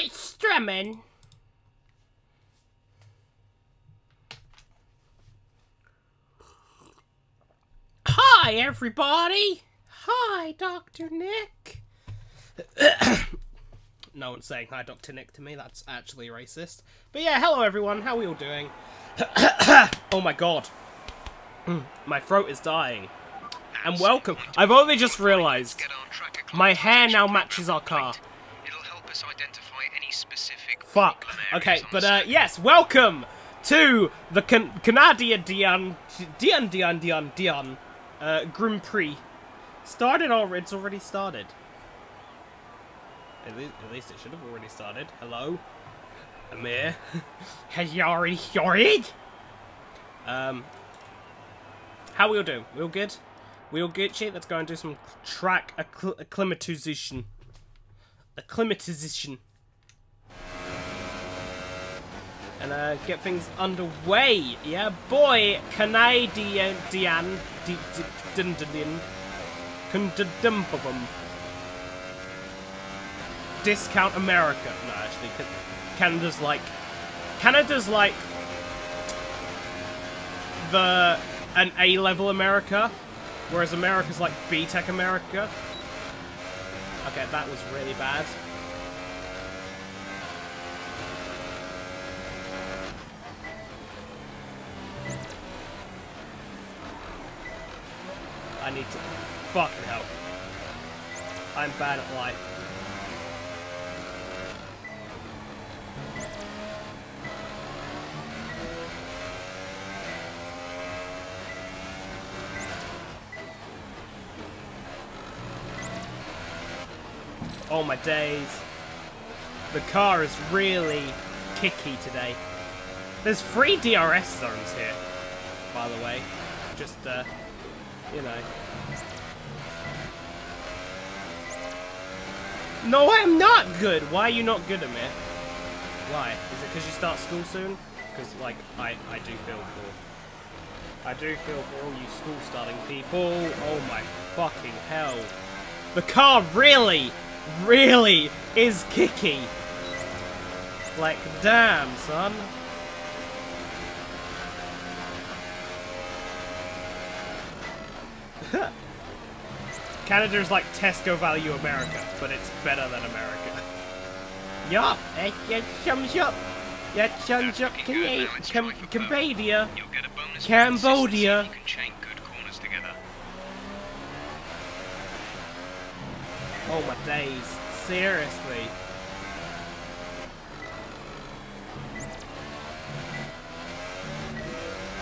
Alright, Stremmen. Hi, everybody. Hi, Dr. Nick. No one's saying hi, Dr. Nick to me. That's actually racist. But yeah, hello, everyone. How are we all doing? Oh, my God. My throat is dying. And welcome. I've only just realised my hair now matches our car. It'll help us identify any specific Fuck. Okay, but yes, welcome to the Canadian Grand Prix. Started already. It's already started. At least it should have already started. Hello, Amir. Has you already started? How we all do? We all good? We all Gucci? Let's go and do some track acclimatization. Acclimatization. And get things underway. Yeah, boy, Canadian Discount America. No, actually, Canada's like an A-level America, whereas America's like B-Tech America. Okay, that was really bad. I need to fucking help. I'm bad at life. Oh my days. The car is really kicky today. There's 3 DRS zones here, by the way. Just, you know. No, I'm not good! Why are you not good, Amir? Why? Is it because you start school soon? Because, like, I do feel for... I do feel for all you school-starting people. Oh my fucking hell. The car really is kicky. Like, damn, son. Canada's like Tesco Value America, but it's better than America. Yup, it sums up. That sums up Cambodia. Cambodia. You can chain good corners together. Oh my days. Seriously.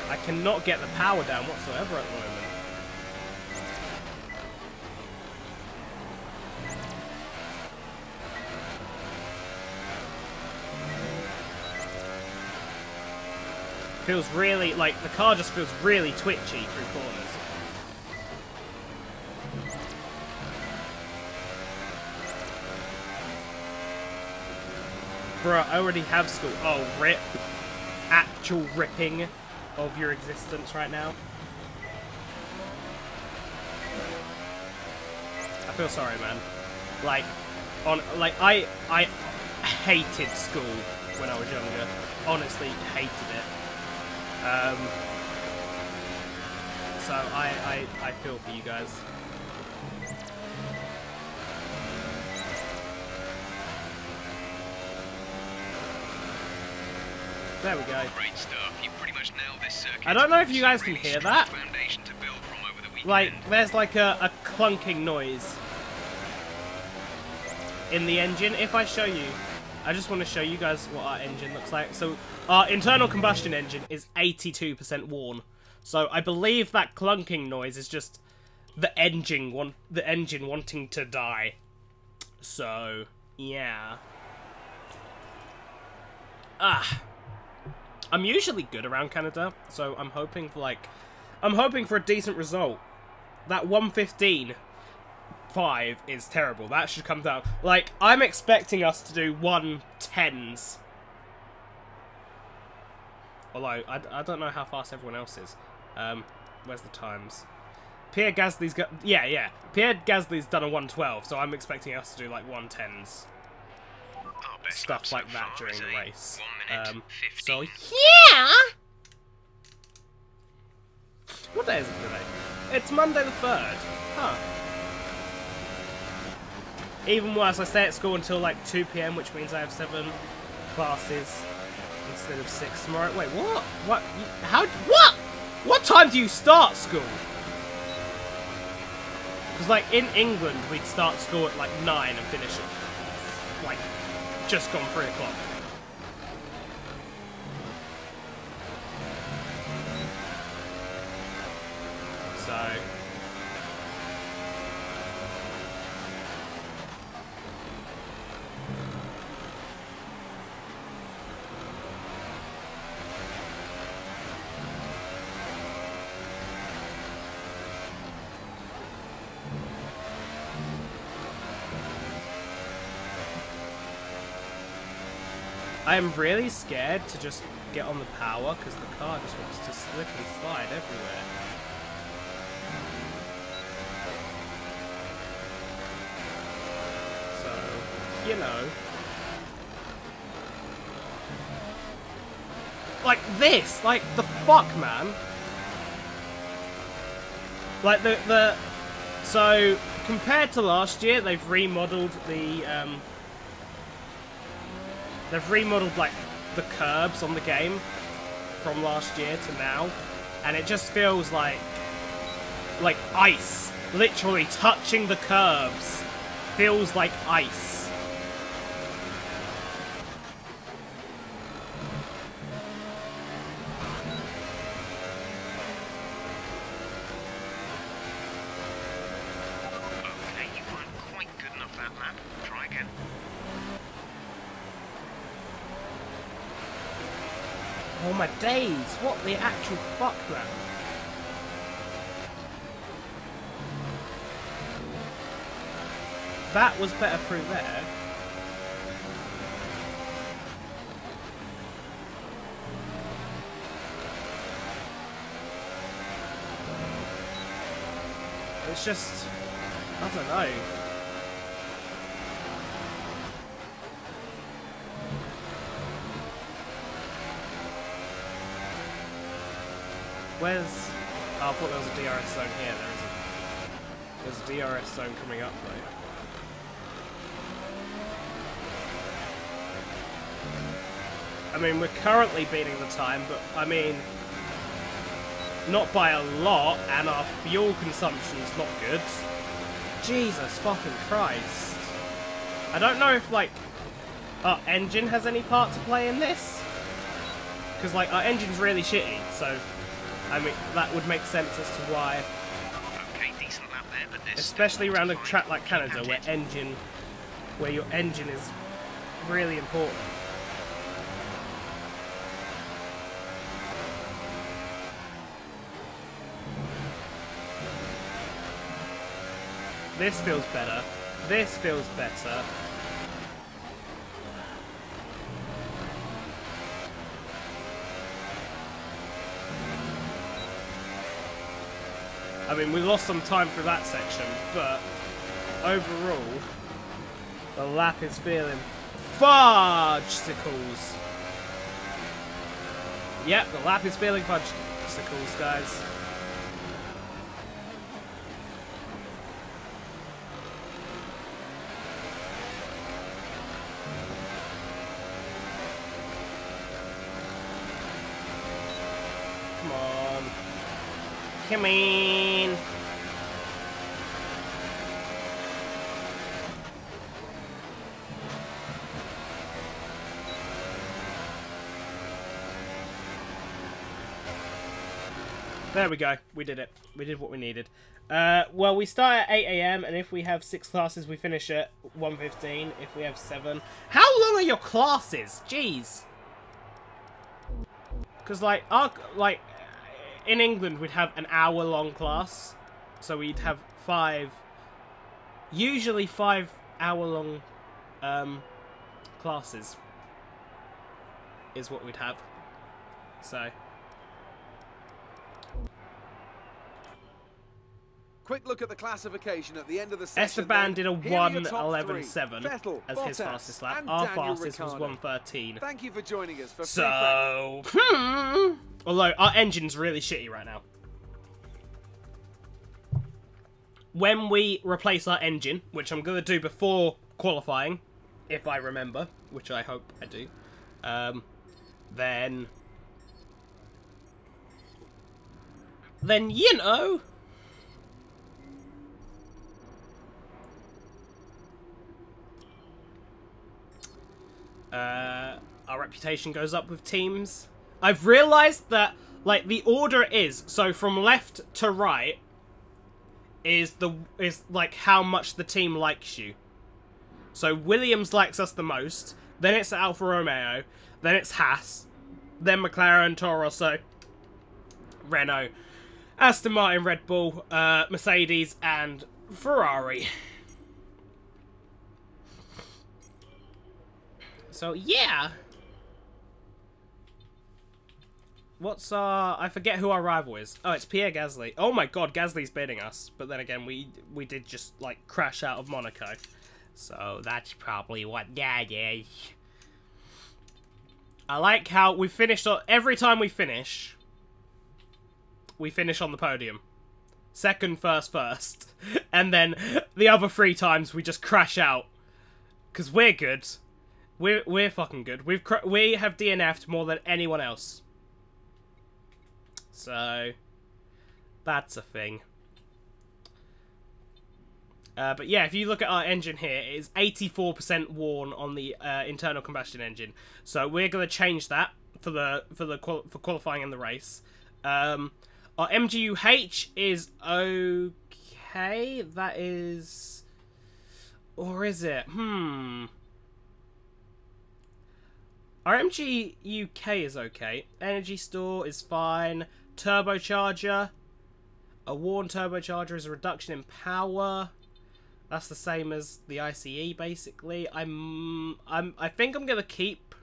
I cannot get the power down whatsoever at the moment. Feels really, like, the car just feels really twitchy through corners. Bruh, I already have school. Oh, rip. Actual ripping of your existence right now. I feel sorry, man. Like, I hated school when I was younger. Honestly, hated it. So I feel for you guys. There we go. Great stuff. You pretty much nailed this circuit. I don't know if you guys can hear that. Foundation to build from over the weekend. Like, there's like a clunking noise in the engine. If I show you, I just want to show you guys what our engine looks like. So, our internal combustion engine is 82% worn. So, I believe that clunking noise is just the engine wanting to die. So, yeah. I'm usually good around Canada, so I'm hoping for a decent result. That 115.5 is terrible. That should come down. Like, I'm expecting us to do 110s. Although, I don't know how fast everyone else is. Where's the times? Pierre Gasly's got... Yeah. Pierre Gasly's done a 112, so I'm expecting us to do, like, 110s. Our best stuff lap like so that far during is the a race. 1 minute So 15. yeah. What day is it today? It's Monday the 3rd. Huh. Even worse, I stay at school until like 2 PM, which means I have 7 classes instead of 6 tomorrow. Wait, what? What? How? What? What time do you start school? Because like in England, we'd start school at like 9 and finish at like just gone 3 o'clock. So. I am really scared to just get on the power because the car just wants to slip and slide everywhere. So, you know. Like this! Like, the fuck, man? Like, so, compared to last year, they've remodeled the, they've remodeled, like, the curbs on the game from last year to now, and it just feels like ice. Literally touching the curbs feels like ice. Okay, you weren't quite good enough that lap. Try again. Oh my days, what the actual fuck, man? That was better through there. It's just, I don't know. Where's... Oh, I thought there was a DRS zone here. There isn't. There's a DRS zone coming up, though. I mean, we're currently beating the time, but, I mean... not by a lot, and our fuel consumption's not good. Jesus fucking Christ. I don't know if, like, our engine has any part to play in this. Because, like, our engine's really shitty, so... I mean, that would make sense as to why. Okay, decent lap there, but there's Especially still around a more to track find. like Canada, where your engine is really important. This feels better. This feels better. I mean, we lost some time through that section, but overall, the lap is feeling fudge-sicles. Yep, the lap is feeling fudge-sicles, guys. Come on. Come in. There we go. We did it. We did what we needed. Well, we start at 8 AM, and if we have 6 classes, we finish at 1:15. If we have 7... How long are your classes? Jeez. Because, like, in England, we'd have an hour-long class. So we'd have 5... Usually 5 hour-long classes is what we'd have. So... quick look at the classification at the end of the session. Esteban did a Here are your top 1:11.7 Vettel, as his Bottas, fastest lap. and Our Daniel fastest was Ricciardo. 1:13. Thank you for joining us for So, although our engine's really shitty right now. When we replace our engine, which I'm going to do before qualifying, if I remember, which I hope I do, then you know, our reputation goes up with teams. I've realised that, like, the order is, so from left to right is like how much the team likes you. So Williams likes us the most, then it's Alfa Romeo, then it's Haas, then McLaren, Toro Rosso, Renault, Aston Martin, Red Bull, Mercedes, and Ferrari. So yeah. What's I forget who our rival is. Oh, it's Pierre Gasly. Oh my god, Gasly's beating us. But then again, we did just, like, crash out of Monaco. So that's probably what that is. I like how we finished on... Every time we finish on the podium. Second, first. And then the other 3 times we just crash out. Because we're good. We're fucking good. We have DNF'd more than anyone else. So, that's a thing. But yeah, if you look at our engine here, it is 84% worn on the internal combustion engine. So we're going to change that for qualifying in the race. Our MGU-H is okay. That is, or is it? Our MGU-K is okay. Energy store is fine. Turbocharger. A worn turbocharger is a reduction in power. That's the same as the ICE, basically. I think I'm gonna keep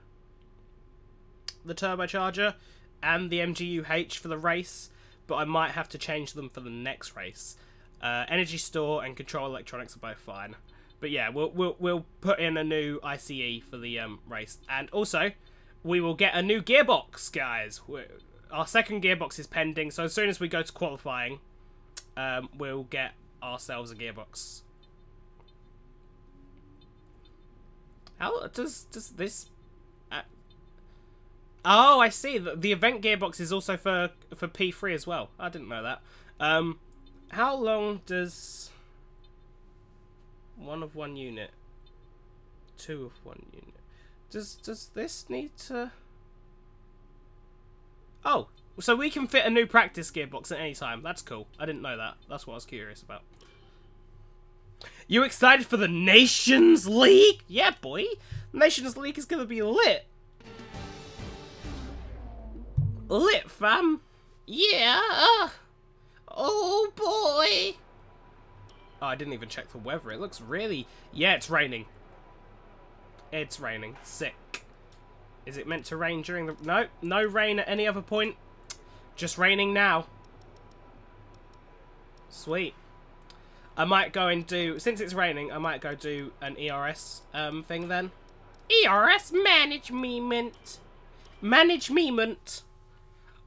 the turbocharger and the MGU-H for the race, but I might have to change them for the next race. Energy store and control electronics are both fine. But yeah, we'll put in a new ICE for the race, and also we will get a new gearbox, guys. Our second gearbox is pending, so as soon as we go to qualifying, we'll get ourselves a gearbox. How does this? Oh, I see. The event gearbox is also for P3 as well. I didn't know that. How long does 1 of 1 unit, 2 of 1 unit? Does this need to? Oh, so we can fit a new practice gearbox at any time. That's cool. I didn't know that. That's what I was curious about. You excited for the Nations League? Yeah, boy. Nations League is gonna be lit. Lit, fam. Yeah. Oh, boy. Oh, I didn't even check the weather. It looks really... Yeah, it's raining. It's raining. Sick. Is it meant to rain during the... No, no rain at any other point. Just raining now. Sweet. I might go and do... Since it's raining, I might go do an ERS thing then. ERS management. Management.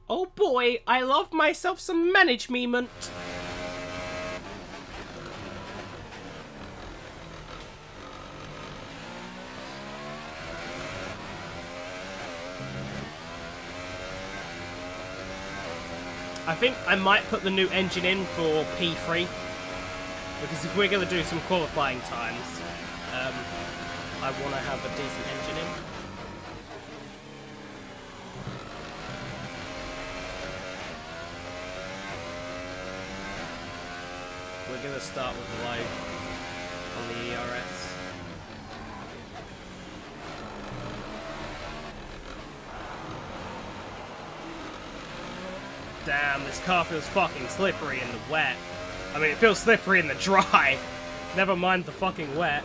Oh boy, I love myself some management. I think I might put the new engine in for P3, because if we're going to do some qualifying times, I want to have a decent engine in. We're going to start with low on the ERS. Damn, this car feels fucking slippery in the wet. I mean, it feels slippery in the dry. Never mind the fucking wet.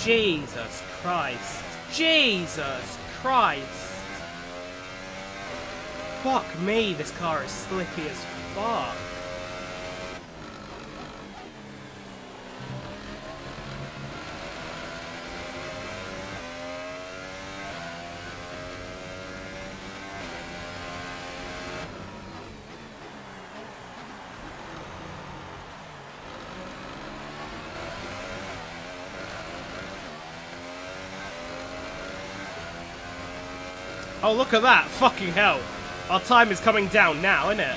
Jesus Christ. Jesus Christ. Fuck me, this car is slippy as fuck. Oh, look at that. Fucking hell. Our time is coming down now, isn't it?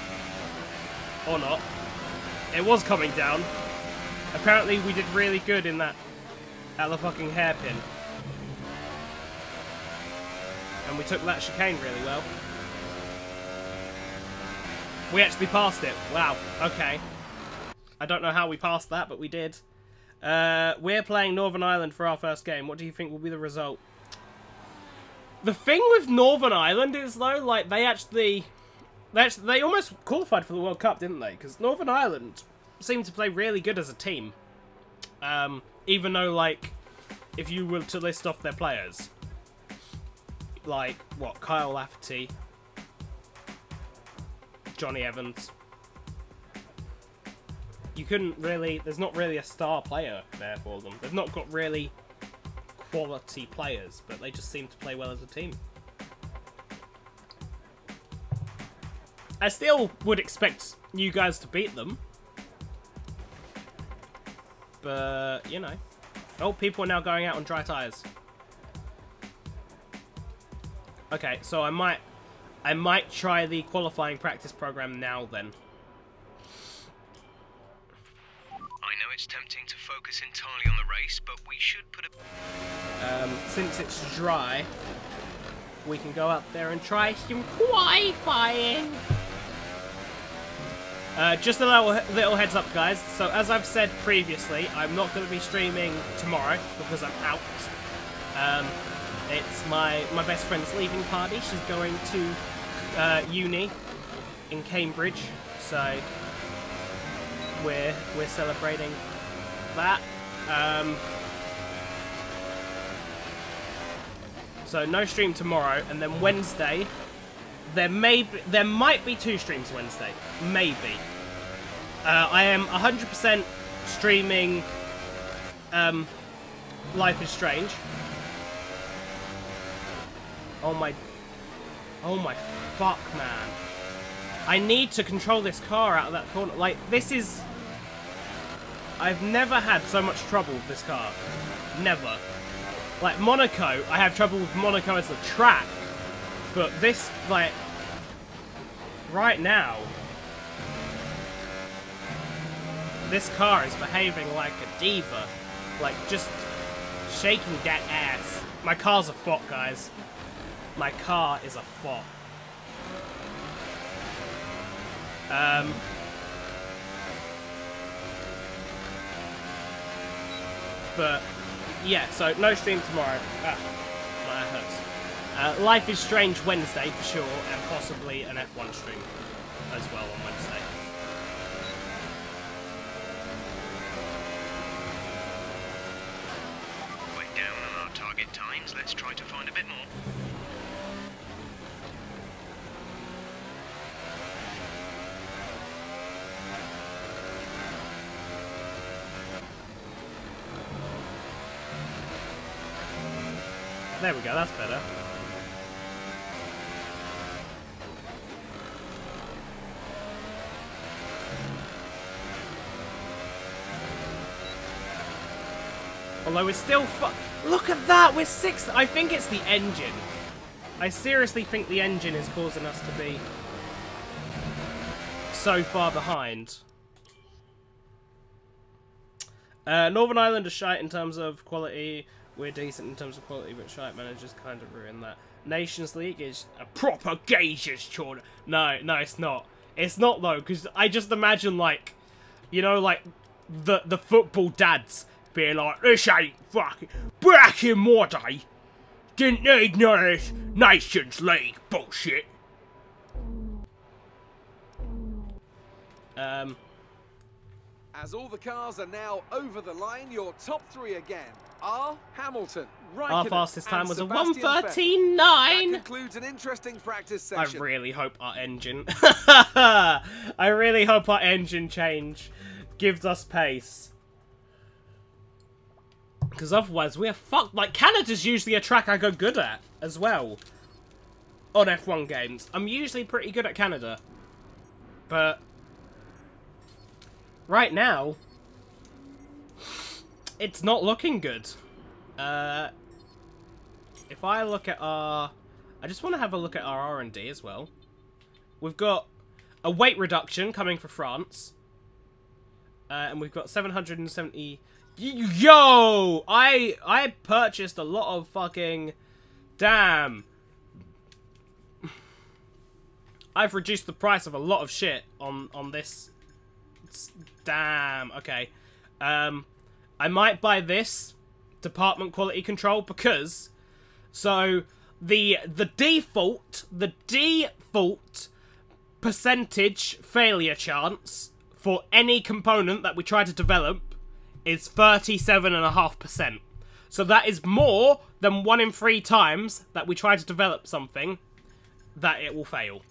Or not. It was coming down. Apparently we did really good in that at the fucking hairpin. And we took that chicane really well. We actually passed it. Wow. Okay. I don't know how we passed that, but we did. We're playing Northern Ireland for our first game. What do you think will be the result? The thing with Northern Ireland is, though, like, they almost qualified for the World Cup, didn't they? Because Northern Ireland seemed to play really good as a team. Even though, like, if you were to list off their players, like, what, Kyle Lafferty, Johnny Evans, you couldn't really, there's not really a star player there for them. They've not got really quality players, but they just seem to play well as a team. I still would expect you guys to beat them, but you know. Oh, people are now going out on dry tires. Okay, so I might try the qualifying practice program now then. I know it's tempting to focus entirely on the race, but we should put a... Since it's dry, we can go out there and try some qualifying. Just a little heads up, guys. So as I've said previously, I'm not going to be streaming tomorrow because I'm out. It's my best friend's leaving party. She's going to uni in Cambridge, so we're celebrating that. So no stream tomorrow, and then Wednesday there might be 2 streams Wednesday, maybe. I am 100% streaming Life is Strange. Oh my fuck, man. I need to control this car out of that corner. Like, this is... I've never had so much trouble with this car. Never. Like, Monaco, I have trouble with Monaco as a track. But this, like... Right now... This car is behaving like a diva. Like, just shaking that ass. My car's a fop, guys. My car is a fop. But, yeah, so no stream tomorrow. Ah, my eye hurts. Life is Strange Wednesday for sure, and possibly an F1 stream as well on Wednesday. We're down on our target times. Let's try to find a bit more. There we go, that's better. Although we're still look at that, we're 6th. I think it's the engine. I seriously think the engine is causing us to be so far behind. Northern Ireland is shite in terms of quality. We're decent in terms of quality, but shite managers kind of ruin that. Nations League is a proper gauges tournament. No, it's not. It's not, though, because I just imagine, like, you know, like, the football dads being like, this ain't fucking... Back in my day, didn't need none of this Nations League bullshit. As all the cars are now over the line, your top three again are Hamilton, Raikkonen, Our fastest time and was a Sebastian Vettel. 1:13.9. That concludes an interesting practice I session. really hope our engine... I really hope our engine change gives us pace. Because otherwise we're fucked. Like, Canada's usually a track I go good at as well. On F1 games. I'm usually pretty good at Canada. But... right now... it's not looking good. If I look at our... I just want to have a look at our R&D as well. We've got a weight reduction coming for France. And we've got 770... Yo! I purchased a lot of fucking... Damn. I've reduced the price of a lot of shit on this. Damn. Okay. I might buy this department quality control because... So, the default percentage failure chance for any component that we try to develop is 37.5%. So that is more than 1 in 3 times that we try to develop something that it will fail.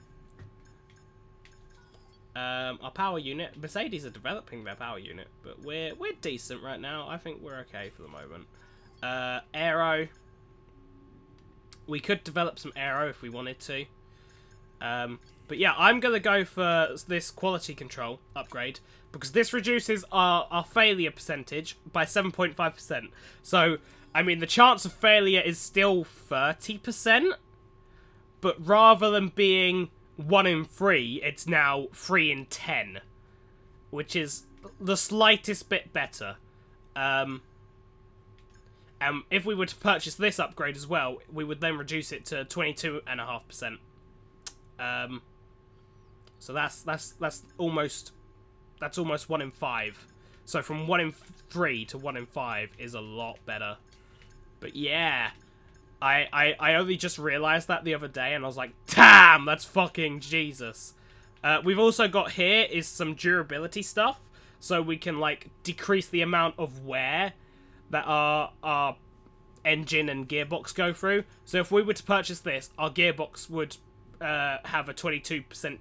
Our power unit, Mercedes are developing their power unit, but we're decent right now. I think we're okay for the moment. Aero. We could develop some aero if we wanted to. But yeah, I'm going to go for this quality control upgrade because this reduces our failure percentage by 7.5%. So, I mean, the chance of failure is still 30%, but rather than being 1 in 3, it's now 3 in 10, which is the slightest bit better. And if we were to purchase this upgrade as well, we would then reduce it to 22.5%. So that's almost 1 in 5. So from 1 in 3 to 1 in 5 is a lot better. But yeah, I only just realised that the other day, and I was like, damn, that's fucking Jesus. We've also got here is some durability stuff, so we can like decrease the amount of wear that our engine and gearbox go through. So if we were to purchase this, our gearbox would have a 22%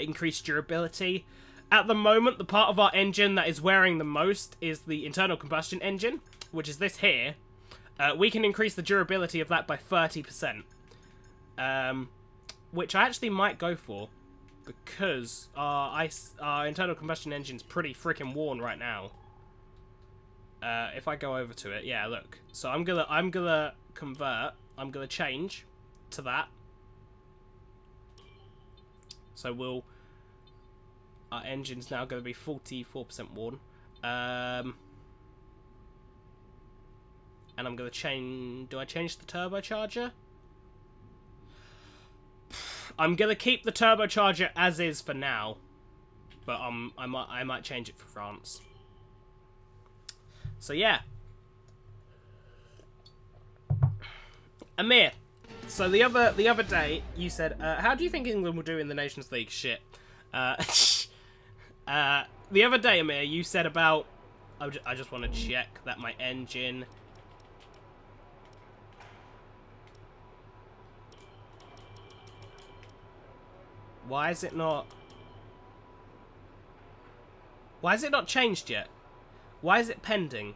increased durability. At the moment, the part of our engine that is wearing the most is the internal combustion engine, which is this here. We can increase the durability of that by 30%. Which I actually might go for, because our internal combustion engine's pretty freaking worn right now. If I go over to it, yeah, look. So I'm gonna convert. I'm gonna change to that. So our engine's now gonna be 44% worn. And I'm gonna change. Do I change the turbocharger? I'm gonna keep the turbocharger as is for now, but I might change it for France. So yeah, Amir. So the other day you said, how do you think England will do in the Nations League? Shit. The other day, Amir, you said about. I just want to check that my engine. Why is it not changed yet? Why is it pending?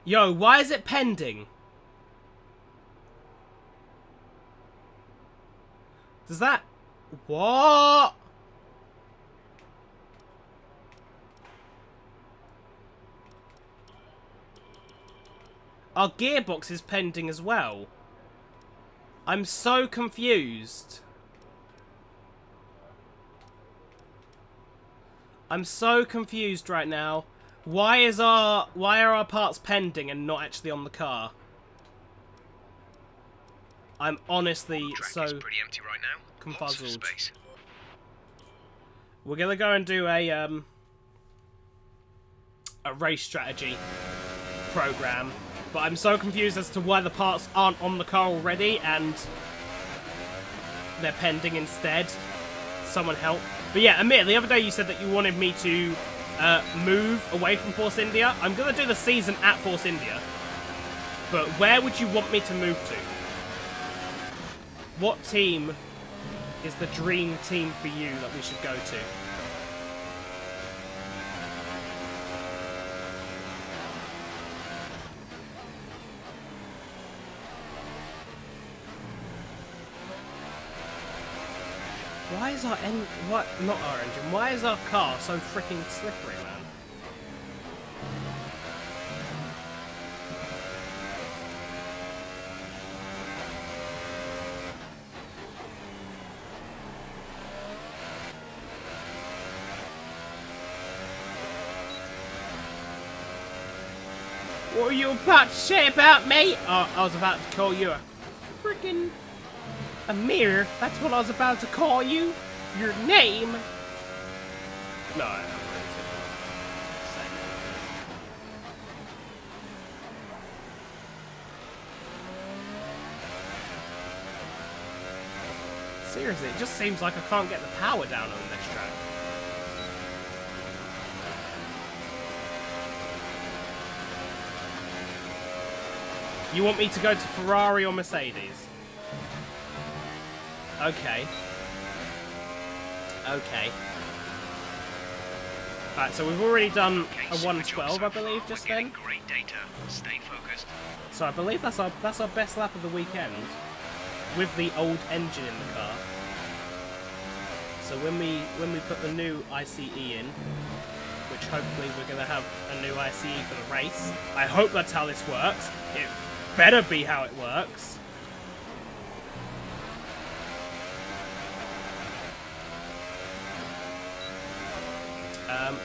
Yo, why is it pending? Does that... What? Our gearbox is pending as well. I'm so confused. I'm so confused right now. Why are our parts pending and not actually on the car? I'm honestly so pretty empty right now. Lots of confuzzled. space. We're gonna go and do a race strategy program, but I'm so confused as to why the parts aren't on the car already and they're pending instead. someone help. But yeah, Amir, the other day you said that you wanted me to move away from Force India. I'm going to do the season at Force India. But where would you want me to move to? What team is the dream team for you that we should go to? Why is our not our engine, why is our car so freaking slippery, man? What were you about to say about me? Oh, I was about to call you a freaking Amir. That's what I was about to call you. Your name. No, I'm not seriously, it just seems like I can't get the power down on this track. You want me to go to Ferrari or Mercedes? Okay. Okay. Alright, so we've already done a 112, I believe, just then. Great data. Stay focused. So I believe that's our best lap of the weekend with the old engine in the car. So when we put the new ICE in, which hopefully we're gonna have a new ICE for the race. I hope that's how this works. It better be how it works.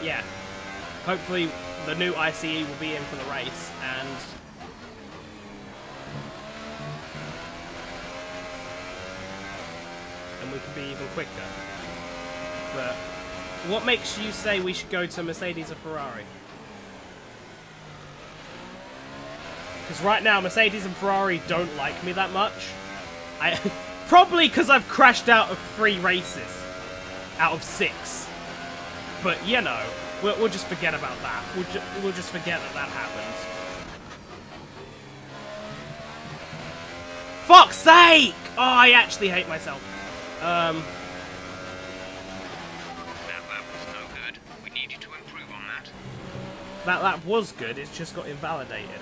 Yeah. Hopefully the new ICE will be in for the race, and we can be even quicker. But what makes you say we should go to Mercedes or Ferrari? Because right now Mercedes and Ferrari don't like me that much. Probably because I've crashed out of 3 races out of 6. But you know, we'll just forget about that. We'll just forget that happened. Fuck's sake! Oh, I actually hate myself. That lap was no good. We need you to improve on that. That lap was good, it's just got invalidated.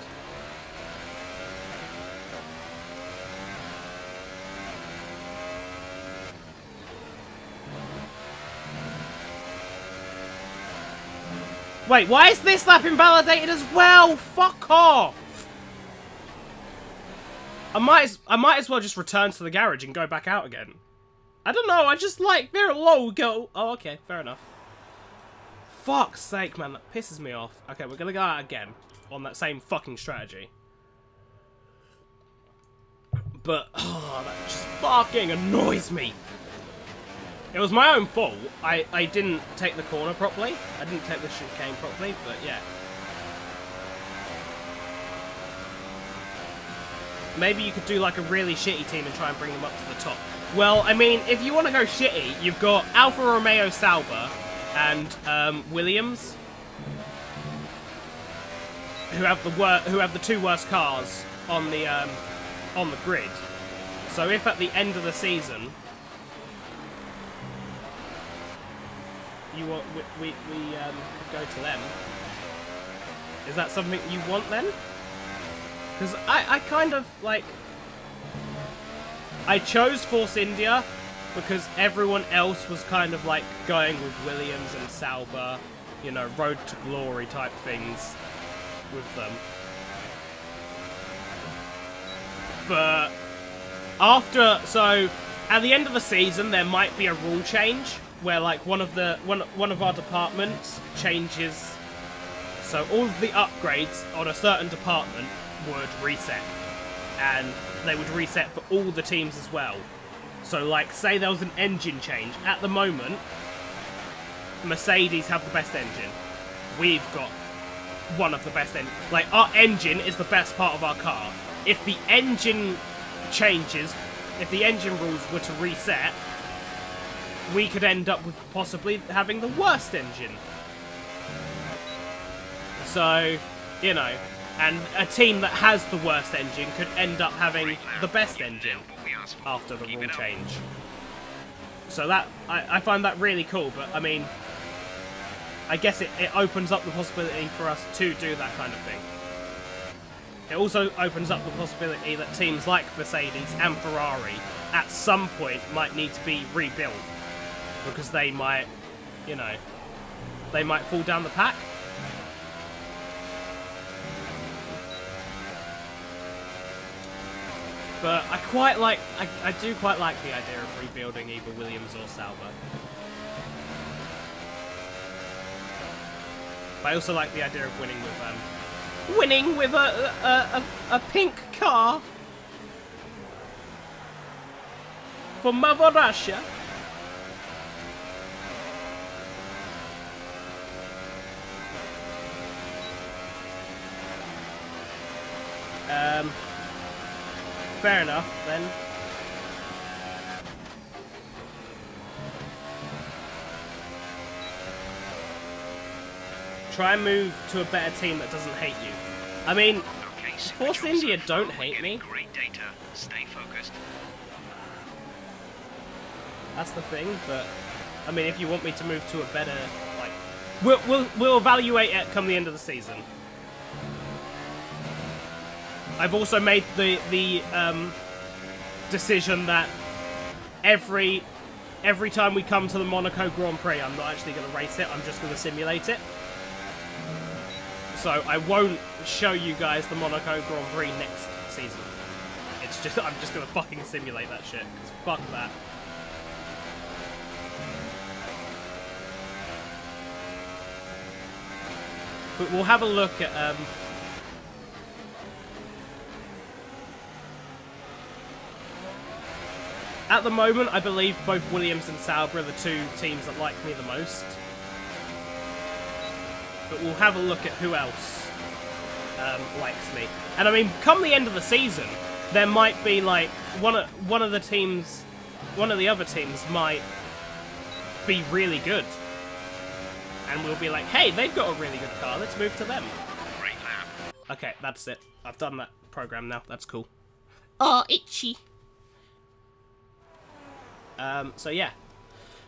Wait, why is this lap invalidated as well? Fuck off! I might as well just return to the garage and go back out again. I don't know, I just like very low go. Oh, okay, fair enough. Fuck's sake, man, that pisses me off. Okay, we're gonna go out again on that same fucking strategy. But, oh, that just fucking annoys me. It was my own fault. I didn't take the corner properly. I didn't take the chicane properly, but yeah. Maybe you could do like a really shitty team and try and bring them up to the top. Well, I mean, if you want to go shitty, you've got Alfa Romeo Sauber and Williams, who have the 2 worst cars on the grid. So if at the end of the season we go to them, is that something you want then? Because I kind of like, I chose Force India because everyone else was kind of like going with Williams and Sauber, you know, road to glory type things with them. But so at the end of the season there might be a rule change where like one of our departments changes, so all of the upgrades on a certain department would reset, and they would reset for all the teams as well. So like, say there was an engine change. At the moment, Mercedes have the best engine. We've got one of the best engines. Like, our engine is the best part of our car. If the engine changes, if the engine rules were to reset, we could end up with possibly having the worst engine. So, you know, and a team that has the worst engine could end up having the best engine after the rule change. So that, I find that really cool, but I mean, I guess it opens up the possibility for us to do that kind of thing. It also opens up the possibility that teams like Mercedes and Ferrari at some point might need to be rebuilt, because they might, you know, they might fall down the pack. But I quite like, I do quite like the idea of rebuilding either Williams or Sauber. But I also like the idea of winning with a pink car for Mother Russia. Fair enough, then. Try and move to a better team that doesn't hate you. I mean, Force India don't hate me. Great data. Stay focused. That's the thing, but I mean, if you want me to move to a better, like, we'll evaluate it come the end of the season. I've also made the decision that every time we come to the Monaco Grand Prix, I'm not actually going to race it. I'm just going to simulate it. So I won't show you guys the Monaco Grand Prix next season. It's just, I'm just going to fucking simulate that shit. 'Cause fuck that. But we'll have a look at at the moment, I believe both Williams and Sauber are the two teams that like me the most. But we'll have a look at who else likes me. And I mean, come the end of the season, there might be like one of the other teams might be really good, and we'll be like, hey, they've got a really good car. Let's move to them. Great lap. Okay, that's it. I've done that program now. That's cool. Oh, itchy. So yeah.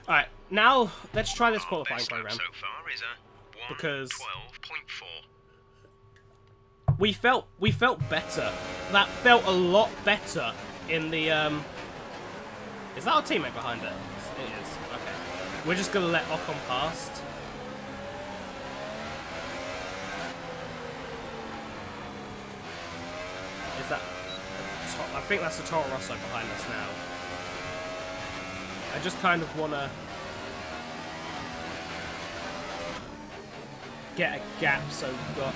Alright, now let's try this qualifying program. So far is a Because 12.4. we felt better. That felt a lot better in the is that our teammate behind it? It is. Okay. We're just gonna let Ocon past. Is that I think that's the Toro Rosso behind us now. I just kind of want to get a gap so we've got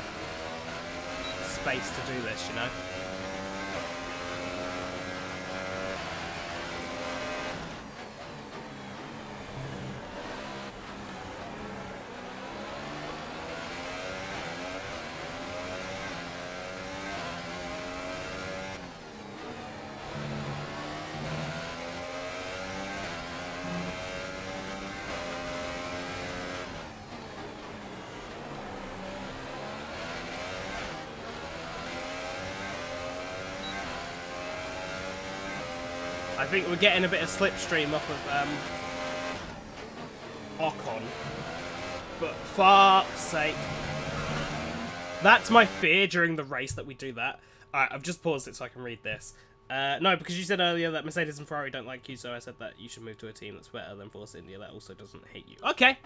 space to do this, you know? I think we're getting a bit of slipstream off of Ocon, but fuck's sake. That's my fear during the race, that we do that. Alright, I've just paused it so I can read this. No, because you said earlier that Mercedes and Ferrari don't like you, so I said that you should move to a team that's better than Force India that also doesn't hate you. Okay.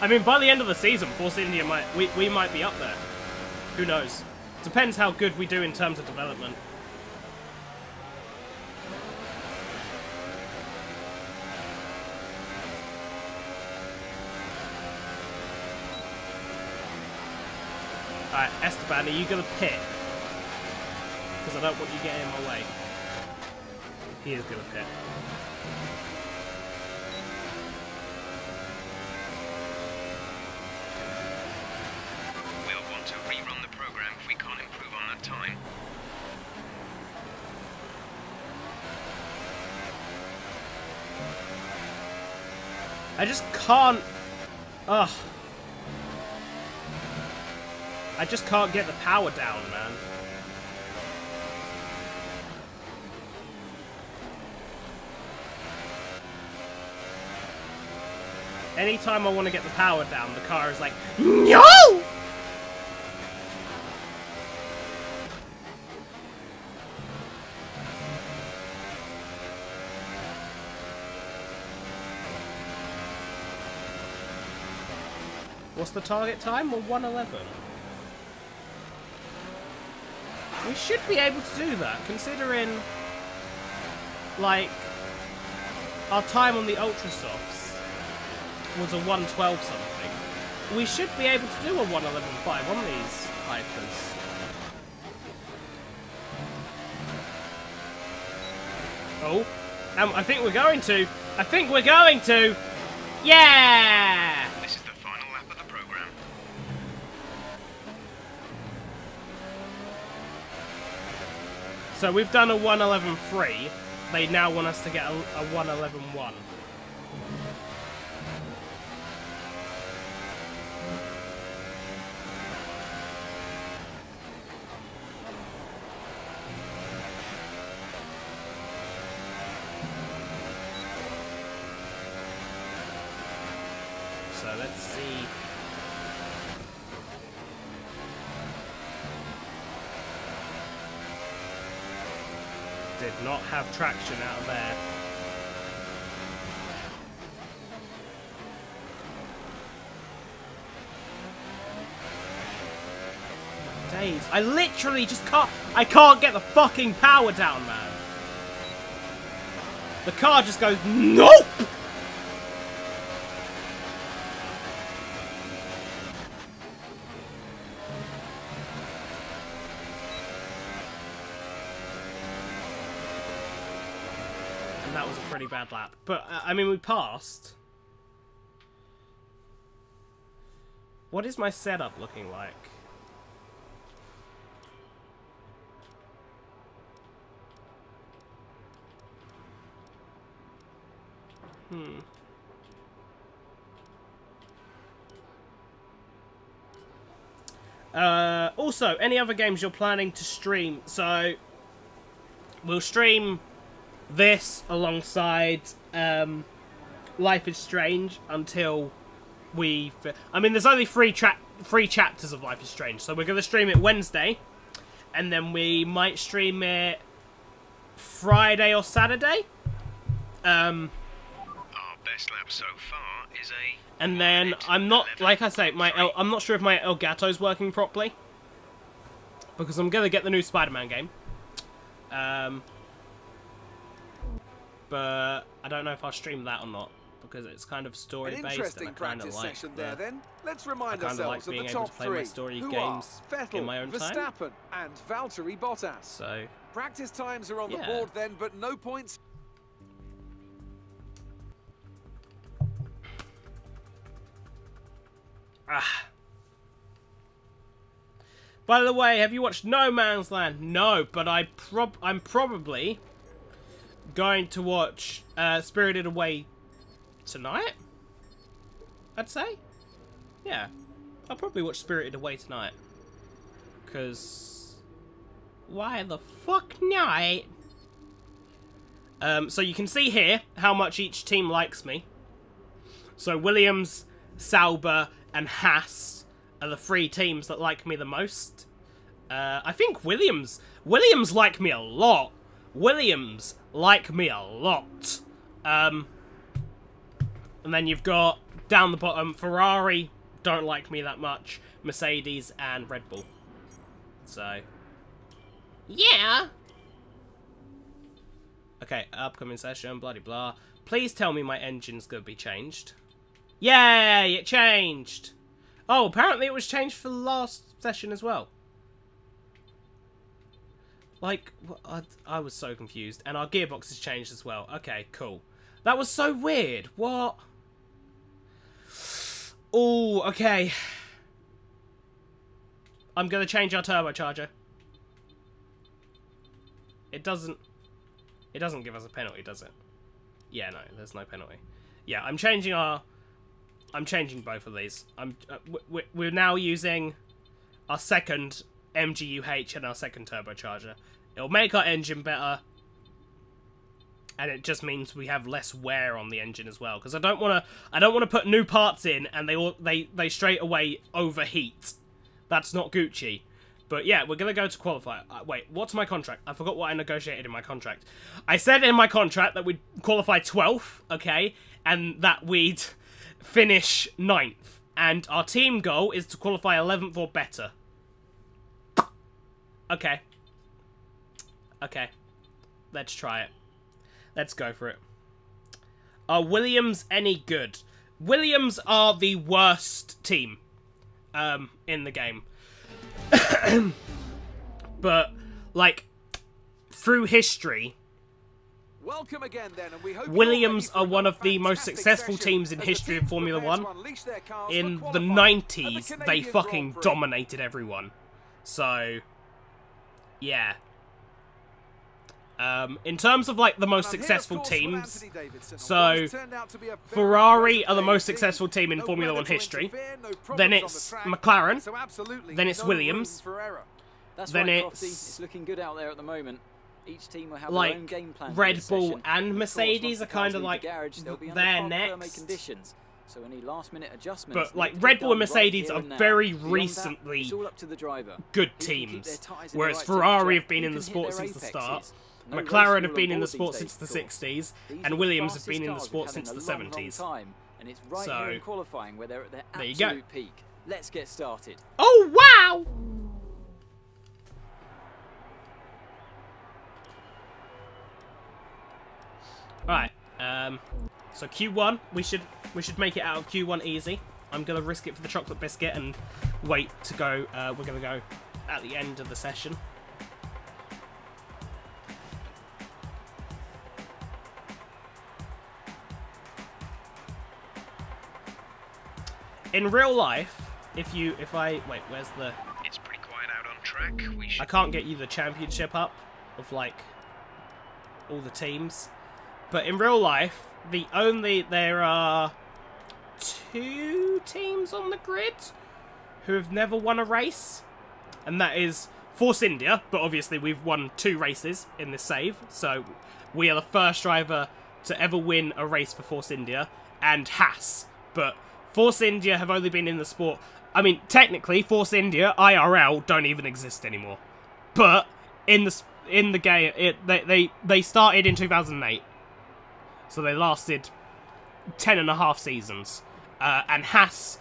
I mean, by the end of the season, Force India we might be up there. Who knows? Depends how good we do in terms of development. Alright, Esteban, are you going to pit? Because I don't want you getting in my way. He is going to pit. We'll want to rerun the program if we can't improve on that time. I just can't... Ugh. I just can't get the power down, man. Anytime I want to get the power down, the car is like, no! What's the target time? Well, 1:11. We should be able to do that, considering, like, our time on the Ultra Softs was a 1:12 something. We should be able to do a 1:11.5 on these hypers. Oh, I think we're going to. I think we're going to. Yeah! This is the final lap of the program. So we've done a 1:11.3. They now want us to get a 1:11.1. So let's see. Did not have traction out of there. Days. I literally just can't. I can't get the fucking power down, man. The car just goes, nope! That was a pretty bad lap. But, I mean, we passed. What is my setup looking like? Also, any other games you're planning to stream? So, we'll stream this alongside Life is Strange until we... I mean, there's only three chapters of Life is Strange, so we're going to stream it Wednesday, and then we might stream it Friday or Saturday. Our best lap so far is a... And then, I'm not, like I say, I'm not sure if my Elgato's working properly, because I'm going to get the new Spider-Man game. But I don't know if I'll stream that or not, because it's kind of story-based, and I kind of like there, then. Let's remind I kind of like ourselves of being the able to top play three, my story who games are Vettel, in my own time. Verstappen, and Valtteri Bottas. So Practice times are on the yeah. board then, but no points. By the way, have you watched No Man's Land? No, but I'm probably going to watch Spirited Away tonight. I'd say, yeah, I'll probably watch Spirited Away tonight. Cause why the fuck not? So you can see here how much each team likes me. So Williams, Sauber, and Haas are the three teams that like me the most. I think Williams like me a lot. Williams like me a lot. And then you've got down the bottom Ferrari don't like me that much, Mercedes and Red Bull. So yeah. Okay, upcoming session, bloody blah. Please tell me my engine's gonna be changed. Yay, it changed! Oh, apparently it was changed for the last session as well. Like, I was so confused. And our gearbox has changed as well. Okay, cool. That was so weird. What? Oh, okay. I'm gonna change our turbocharger. It doesn't give us a penalty, does it? Yeah, no, there's no penalty. Yeah, I'm changing both of these. We're now using our second MGUH and our second turbocharger. It'll make our engine better, and it just means we have less wear on the engine as well. Because I don't want to put new parts in and they straight away overheat. That's not Gucci. But yeah, we're gonna go to qualify. Wait, what's my contract? I forgot what I negotiated in my contract. I said in my contract that we'd qualify 12th, okay, and that we'd finish 9th. And our team goal is to qualify 11th or better. Okay. Okay. Let's try it. Let's go for it. Are Williams any good? Williams are the worst team in the game. But, like, through history, Welcome again, then, and we hope Williams are one of the most successful teams in history of Formula 1. In the 90s, they fucking dominated everyone. So, yeah. In terms of, like, the most successful teams, so Ferrari are the most successful team in Formula 1 history, then it's McLaren, then it's Williams, then it's looking good out there at the moment. Each team will have like their own game plan Red Bull and Mercedes are kind of like their next. So any last-minute adjustments. But like Red Bull and Mercedes are very recently good teams, whereas Ferrari have been in the sport since the start. McLaren have been in the sport since the 60s, and Williams have been in the sport since the 70s. So there you go. Let's get started. Oh wow! Right, so Q1, we should make it out of Q1 easy. I'm gonna risk it for the chocolate biscuit and wait to go. We're gonna go at the end of the session. In real life, wait, where's the? It's pretty quiet out on track. I can't get you the championship up of like all the teams. But in real life, there are 2 teams on the grid who have never won a race. And that is Force India, but obviously we've won 2 races in this save. So we are the first driver to ever win a race for Force India, and Haas. But Force India have only been in the sport. I mean, technically, Force India, IRL, don't even exist anymore. But in the game, they started in 2008. So they lasted 10.5 seasons. And Haas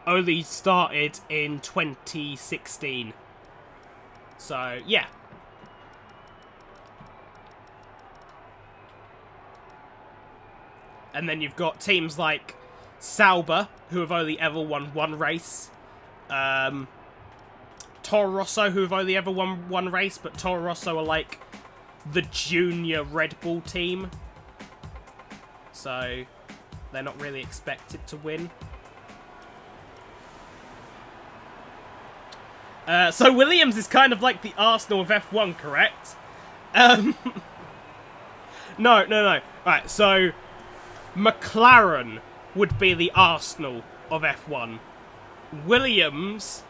only started in 2016. So, yeah. And then you've got teams like Sauber, who have only ever won 1 race. Toro Rosso, who have only ever won 1 race, but Toro Rosso are like the junior Red Bull team. So, they're not really expected to win. So Williams is kind of like the Arsenal of F1, correct? No. Right, so McLaren would be the Arsenal of F1. Williams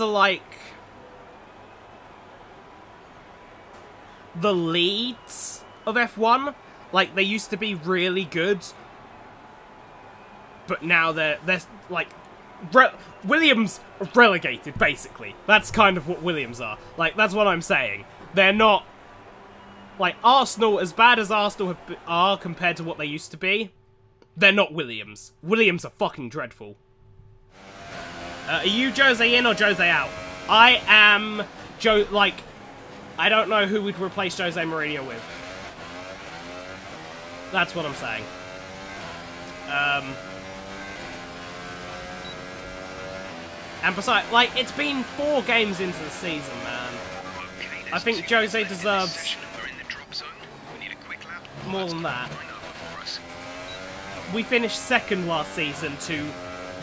are like the Leeds of F1. Like, they used to be really good, but now they're like Williams relegated, basically. That's kind of what Williams are. Like, that's what I'm saying. They're not like Arsenal. As bad as Arsenal are compared to what they used to be, they're not Williams. Williams are fucking dreadful. Are you Jose in or Jose out? I am I don't know who we'd replace Jose Mourinho with. That's what I'm saying. And besides, like, it's been 4 games into the season, man. I think Jose deserves more than that. We finished 2nd last season to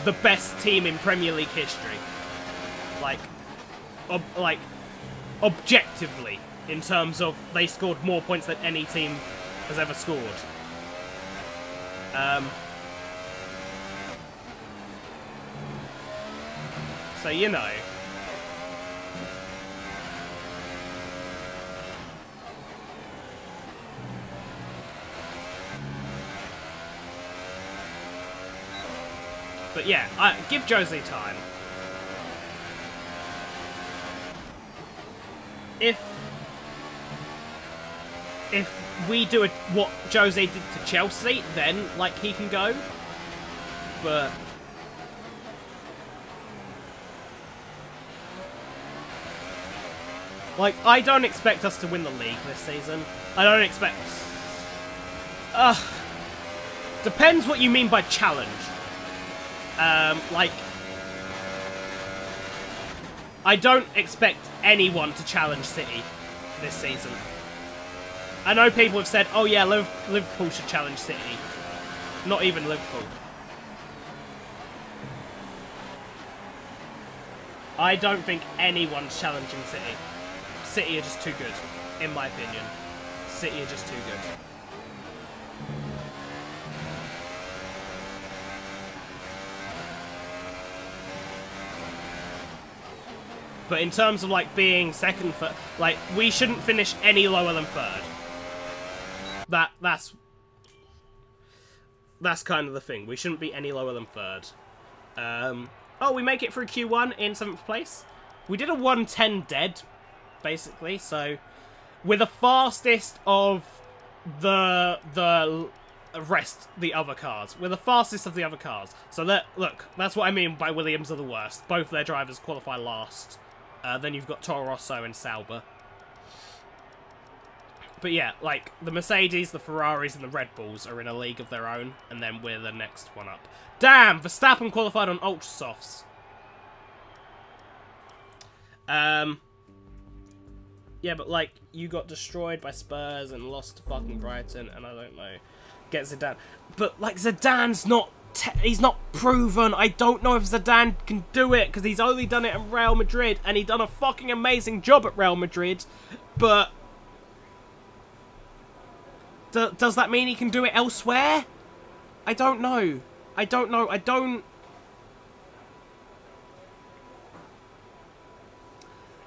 the best team in Premier League history. Like, objectively, in terms of they scored more points than any team has ever scored. So, you know. But yeah, give Jose time. If we do what Jose did to Chelsea, then, like, he can go. But... like, I don't expect us to win the league this season. I don't expect... depends what you mean by challenge. Like... I don't expect anyone to challenge City this season. I know people have said, oh yeah, Liverpool should challenge City. Not even Liverpool. I don't think anyone's challenging City. City are just too good, in my opinion. City are just too good. But in terms of, like, being second, like, we shouldn't finish any lower than third. That's kind of the thing. We shouldn't be any lower than third. Oh, we make it through Q1 in 7th place. We did a 1:10 dead, basically, so we're the fastest of the other cars. We're the fastest of the other cars. So look, that's what I mean by Williams are the worst. Both their drivers qualify last. Then you've got Toro Rosso and Sauber. But yeah, like, the Mercedes, the Ferraris, and the Red Bulls are in a league of their own, and then we're the next one up. Damn! Verstappen qualified on Ultra Softs. Yeah, but, like, you got destroyed by Spurs and lost to fucking Brighton, and I don't know. Get Zidane. But, like, Zidane's not... he's not proven. I don't know if Zidane can do it, because he's only done it at Real Madrid, and he done a fucking amazing job at Real Madrid, but... does that mean he can do it elsewhere? I don't know. I don't...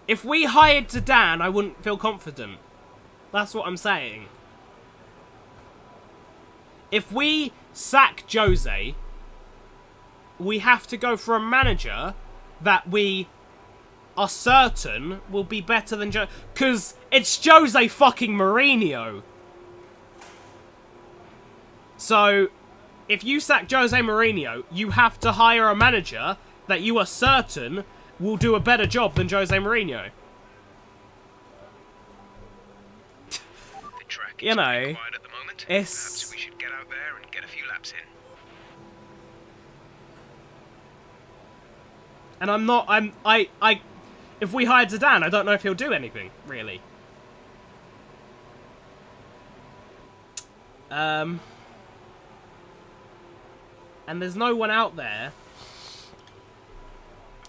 If we hired Zidane, I wouldn't feel confident. That's what I'm saying. If we sack Jose, we have to go for a manager that we are certain will be better than Jose. Because it's Jose fucking Mourinho. So, if you sack Jose Mourinho, you have to hire a manager that you are certain will do a better job than Jose Mourinho. The track you know, is quiet at the moment. it's... Perhaps we should get out there and get a few laps in. And I'm not... if we hired Zidane, I don't know if he'll do anything, really. And there's no one out there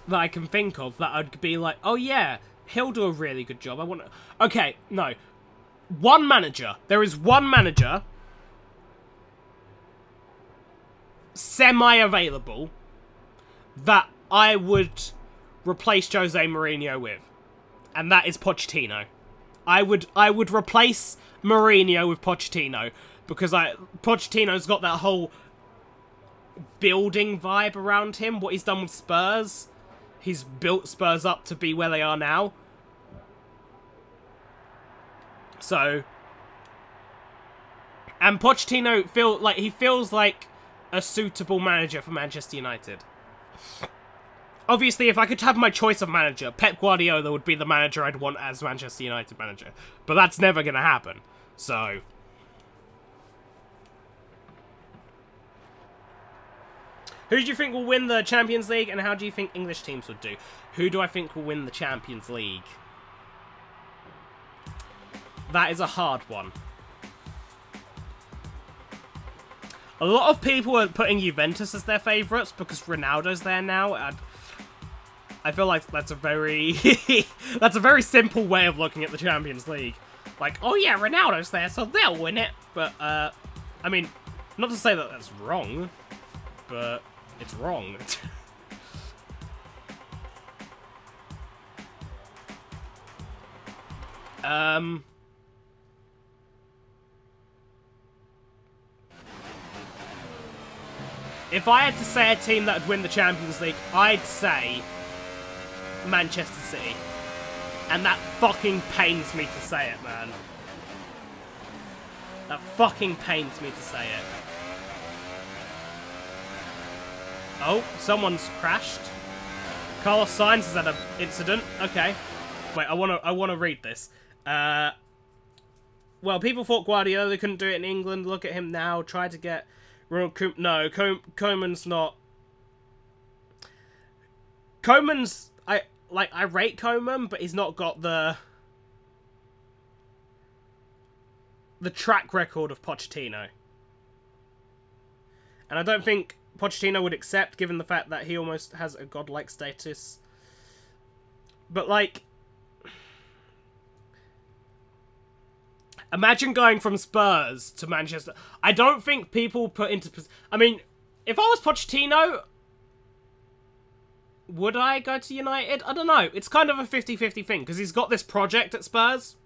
that I can think of that I'd be like, oh yeah, he'll do a really good job. I want to... Okay, no. One manager. There is one manager semi-available that I would replace Jose Mourinho with. And that is Pochettino. I would replace Mourinho with Pochettino because Pochettino's got that whole building vibe around him. What he's done with Spurs, he's built Spurs up to be where they are now. So, and Pochettino feels like a suitable manager for Manchester United. Obviously, if I could have my choice of manager, Pep Guardiola would be the manager I'd want as Manchester United manager. But that's never going to happen. So, who do you think will win the Champions League, and how do you think English teams would do? Who do I think will win the Champions League? That is a hard one. A lot of people are putting Juventus as their favourites because Ronaldo's there now, and I feel like that's a very that's a very simple way of looking at the Champions League. Like, oh yeah, Ronaldo's there, so they'll win it. But I mean, not to say that that's wrong, but it's wrong. If I had to say a team that would win the Champions League, I'd say Manchester City. And that fucking pains me to say it, man. That fucking pains me to say it. Oh, someone's crashed. Carlos Sainz has had an incident. Okay. Wait, I wanna read this. Well, people thought Guardiola couldn't do it in England. Look at him now. Tried to get no, Koeman's not. Koeman's I rate Koeman, but he's not got the track record of Pochettino. And I don't think Pochettino would accept, given the fact that he almost has a godlike status. But, like, imagine going from Spurs to Manchester. I don't think people put into... I mean, if I was Pochettino, would I go to United? I don't know. It's kind of a 50-50 thing, because he's got this project at Spurs.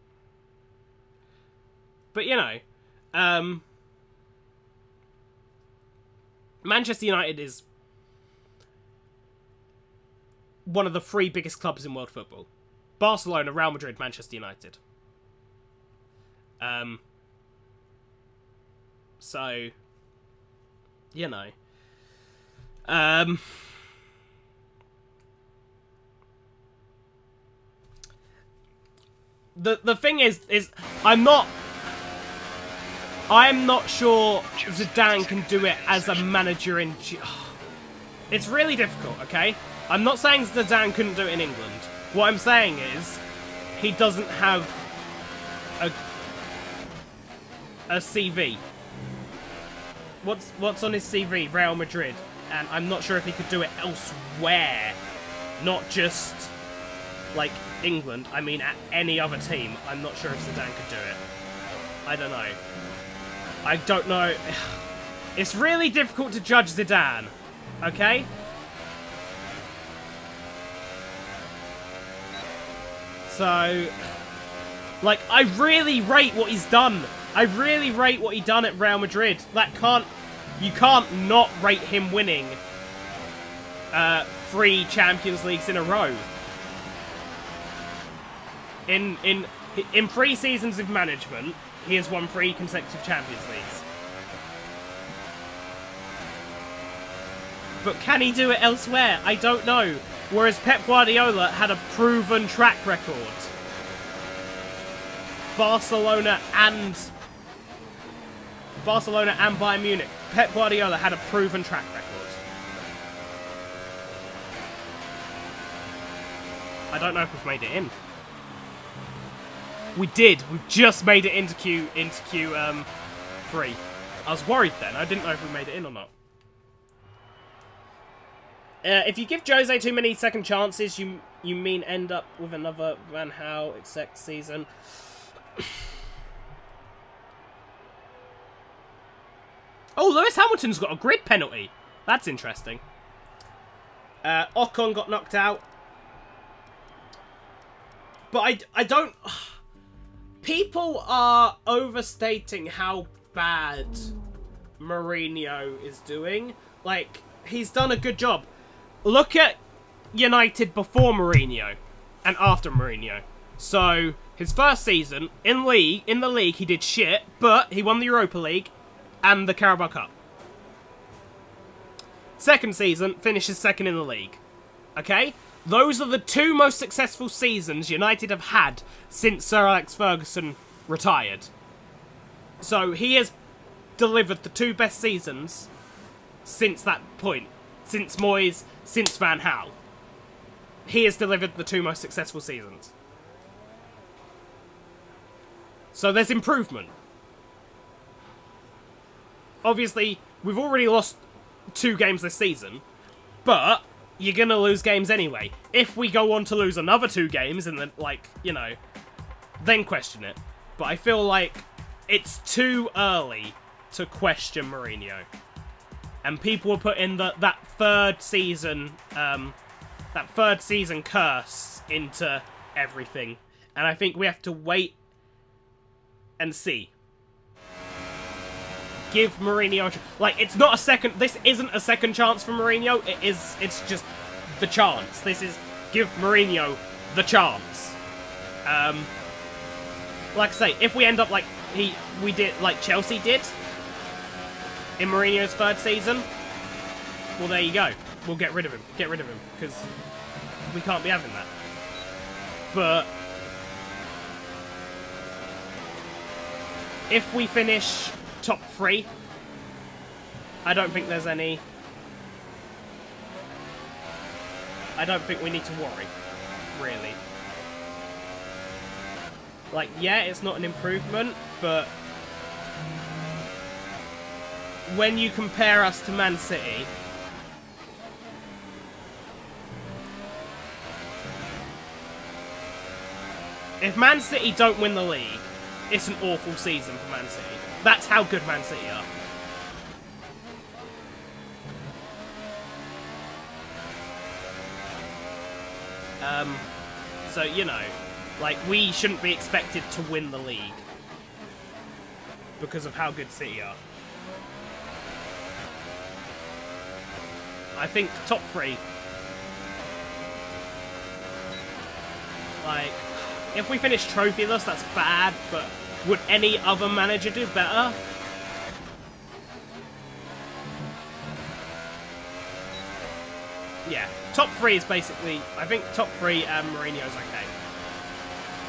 But, you know, Manchester United is one of the three biggest clubs in world football. Barcelona, Real Madrid, Manchester United. So, you know. The thing is I'm not sure Zidane can do it as a manager in... It's really difficult, okay? I'm not saying Zidane couldn't do it in England. What I'm saying is, he doesn't have a CV. What's on his CV? Real Madrid. And I'm not sure if he could do it elsewhere. Not just, like, England. I mean, at any other team. I'm not sure if Zidane could do it. I don't know. I don't know. It's really difficult to judge Zidane. Okay? So, like, I really rate what he's done. I really rate what he done at Real Madrid. You can't not rate him winning 3 Champions Leagues in a row. In 3 seasons of management, he has won 3 consecutive Champions Leagues. But can he do it elsewhere? I don't know. Whereas Pep Guardiola had a proven track record. Barcelona and Bayern Munich. Pep Guardiola had a proven track record. I don't know if we've made it in. We did. We've just made it into Q 3. I was worried then. I didn't know if we made it in or not. If you give Jose too many second chances, you mean end up with another Van Gaal exec season. Oh, Lewis Hamilton's got a grid penalty. That's interesting. Ocon got knocked out. But I don't... People are overstating how bad Mourinho is doing. Like, he's done a good job. Look at United before Mourinho and after Mourinho. So, his first season, in the league, he did shit, but he won the Europa League and the Carabao Cup. Second season, finishes second in the league. Okay? Those are the 2 most successful seasons United have had since Sir Alex Ferguson retired. So, he has delivered the 2 best seasons since that point. Since Moyes, since Van Gaal. He has delivered the 2 most successful seasons. So there's improvement. obviously, we've already lost 2 games this season, but you're gonna lose games anyway. If we go on to lose another 2 games, and then, like, you know, then question it. But I feel like it's too early to question Mourinho. And people were putting that third season curse into everything. And I think we have to wait and see. Give Mourinho like, it's not a second, this isn't a second chance for Mourinho, it's just the chance. This is give Mourinho the chance. Like I say, if we end up like we did, like Chelsea did in Mourinho's 3rd season, well, there you go. We'll get rid of him. Get rid of him, because we can't be having that. But if we finish top 3, I don't think there's any... I don't think we need to worry, really. Like, yeah, it's not an improvement, but when you compare us to Man City, if Man City don't win the league, it's an awful season for Man City. That's how good Man City are. So, you know, like, we shouldn't be expected to win the league because of how good City are. I think top 3. Like, if we finish trophyless, that's bad, but would any other manager do better? Yeah, top 3 is basically, I think top 3 and Mourinho's okay.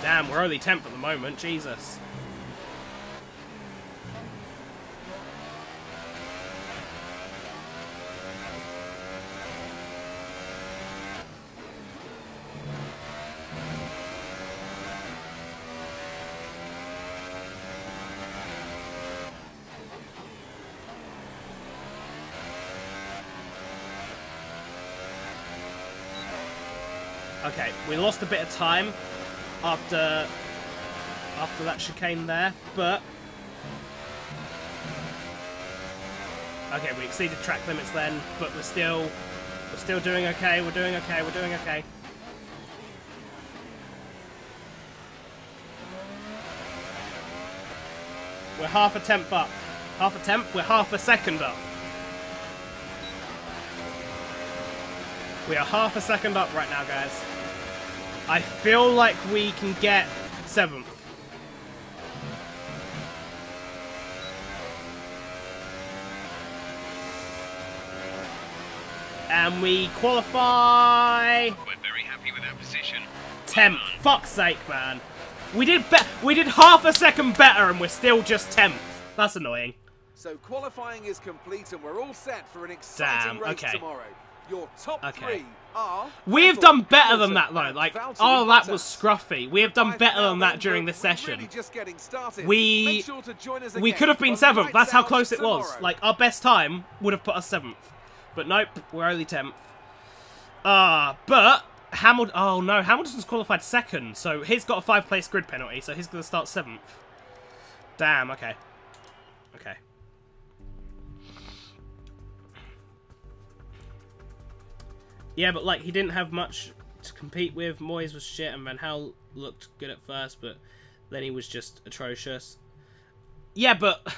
Damn, we're only 10th at the moment, Jesus. Okay, we lost a bit of time after that chicane there, but okay, we exceeded track limits then, but we're still doing okay. We're doing okay. We're doing okay. We're half a tenth up. Half a tenth. We're half a second up. We are half a second up right now, guys. I feel like we can get 7th. And we qualify... We're very happy with our position. 10th. Fuck's sake, man. We did half a second better and we're still just 10th. That's annoying. So qualifying is complete and we're all set for an exciting race tomorrow. Your top 3 are... We have done better than that, though. Like, oh, that was scruffy. We have done better than that during this session. We could have been 7th. That's how close it was. Like, our best time would have put us 7th. But nope, we're only 10th. But Hamilton... Oh, no, Hamilton's qualified 2nd. So he's got a 5-place grid penalty, so he's going to start 7th. Damn, okay. Okay. Yeah, but, like, he didn't have much to compete with. Moyes was shit, and Van Gaal looked good at first, but then he was just atrocious. Yeah, but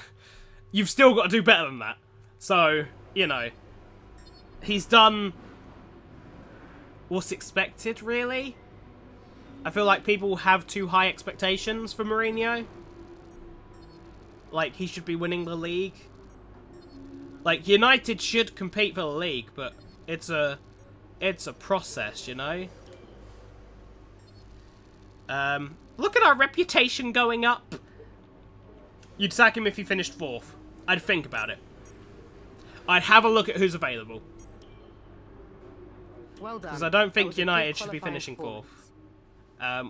you've still got to do better than that. So, you know, he's done what's expected, really. I feel like people have too high expectations for Mourinho. Like, he should be winning the league. Like, United should compete for the league, but it's a process, you know? Look at our reputation going up. You'd sack him if he finished 4th. I'd think about it. I'd have a look at who's available. Well done. Because I don't think United should be finishing 4th.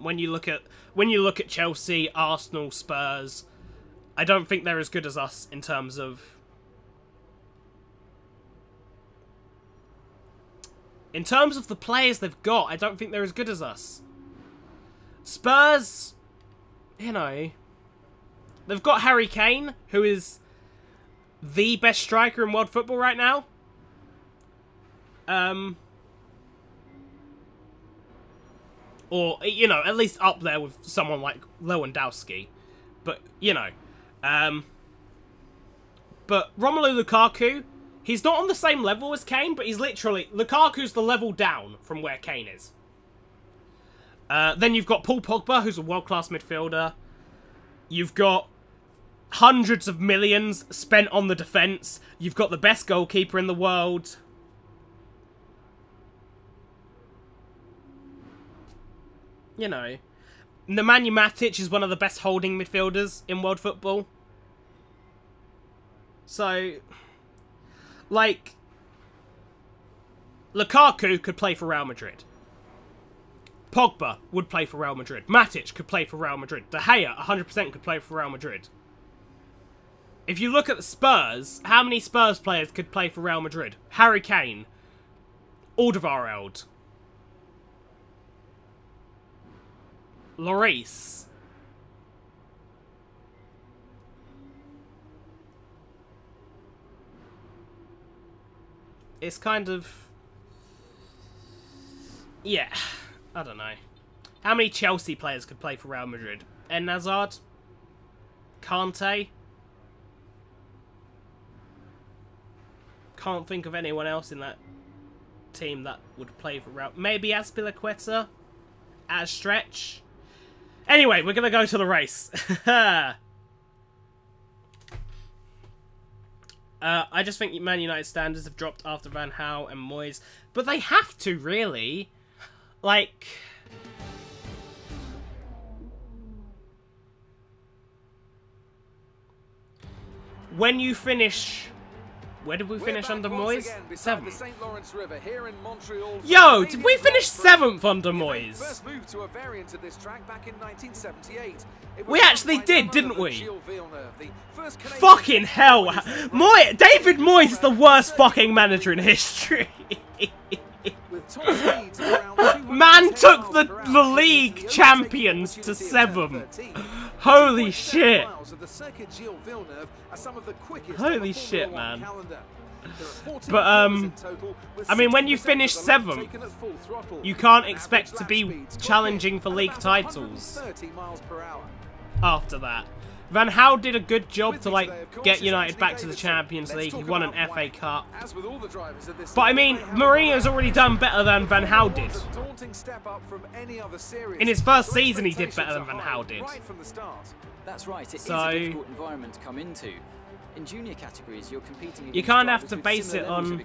When you look at Chelsea, Arsenal, Spurs, I don't think they're as good as us in terms of In terms of the players they've got, I don't think they're as good as us. Spurs, you know, they've got Harry Kane, who is the best striker in world football right now. Or, you know, at least up there with someone like Lewandowski. But, you know. But Romelu Lukaku, he's not on the same level as Kane, but he's literally... Lukaku's the level down from where Kane is. Then you've got Paul Pogba, who's a world-class midfielder. You've got hundreds of millions spent on the defence. You've got the best goalkeeper in the world. You know, Nemanja Matic is one of the best holding midfielders in world football. So, like, Lukaku could play for Real Madrid. Pogba would play for Real Madrid. Matic could play for Real Madrid. De Gea, 100% could play for Real Madrid. If you look at the Spurs, how many Spurs players could play for Real Madrid? Harry Kane, Alderweireld, Lloris. It's kind of... yeah, I don't know. How many Chelsea players could play for Real Madrid? Eden Hazard? Kante? Can't think of anyone else in that team that would play for Real... maybe Azpilicueta? At a stretch? Anyway, we're going to go to the race. I just think Man United standards have dropped after Van Gaal and Moyes. But they have to, really. Like... when you finish... where did we finish under Moyes? 7th. Yo, did we finish 7th under Moyes? We actually did, didn't we? Fucking hell. David Moyes is the worst fucking manager in history. Man took the league champions to 7th. Holy shit. Holy shit, man. But, I mean, when you finish 7th, you can't expect to be challenging for league titles after that. Van Gaal did a good job to, like, get United back to the Champions League. He won an FA Cup. But, I mean, Mourinho's already done better than Van Gaal did. In his first season, he did better than Van Gaal did. That's right, it is a difficult environment to come into. In junior categories, you're competing. You can't have to base it on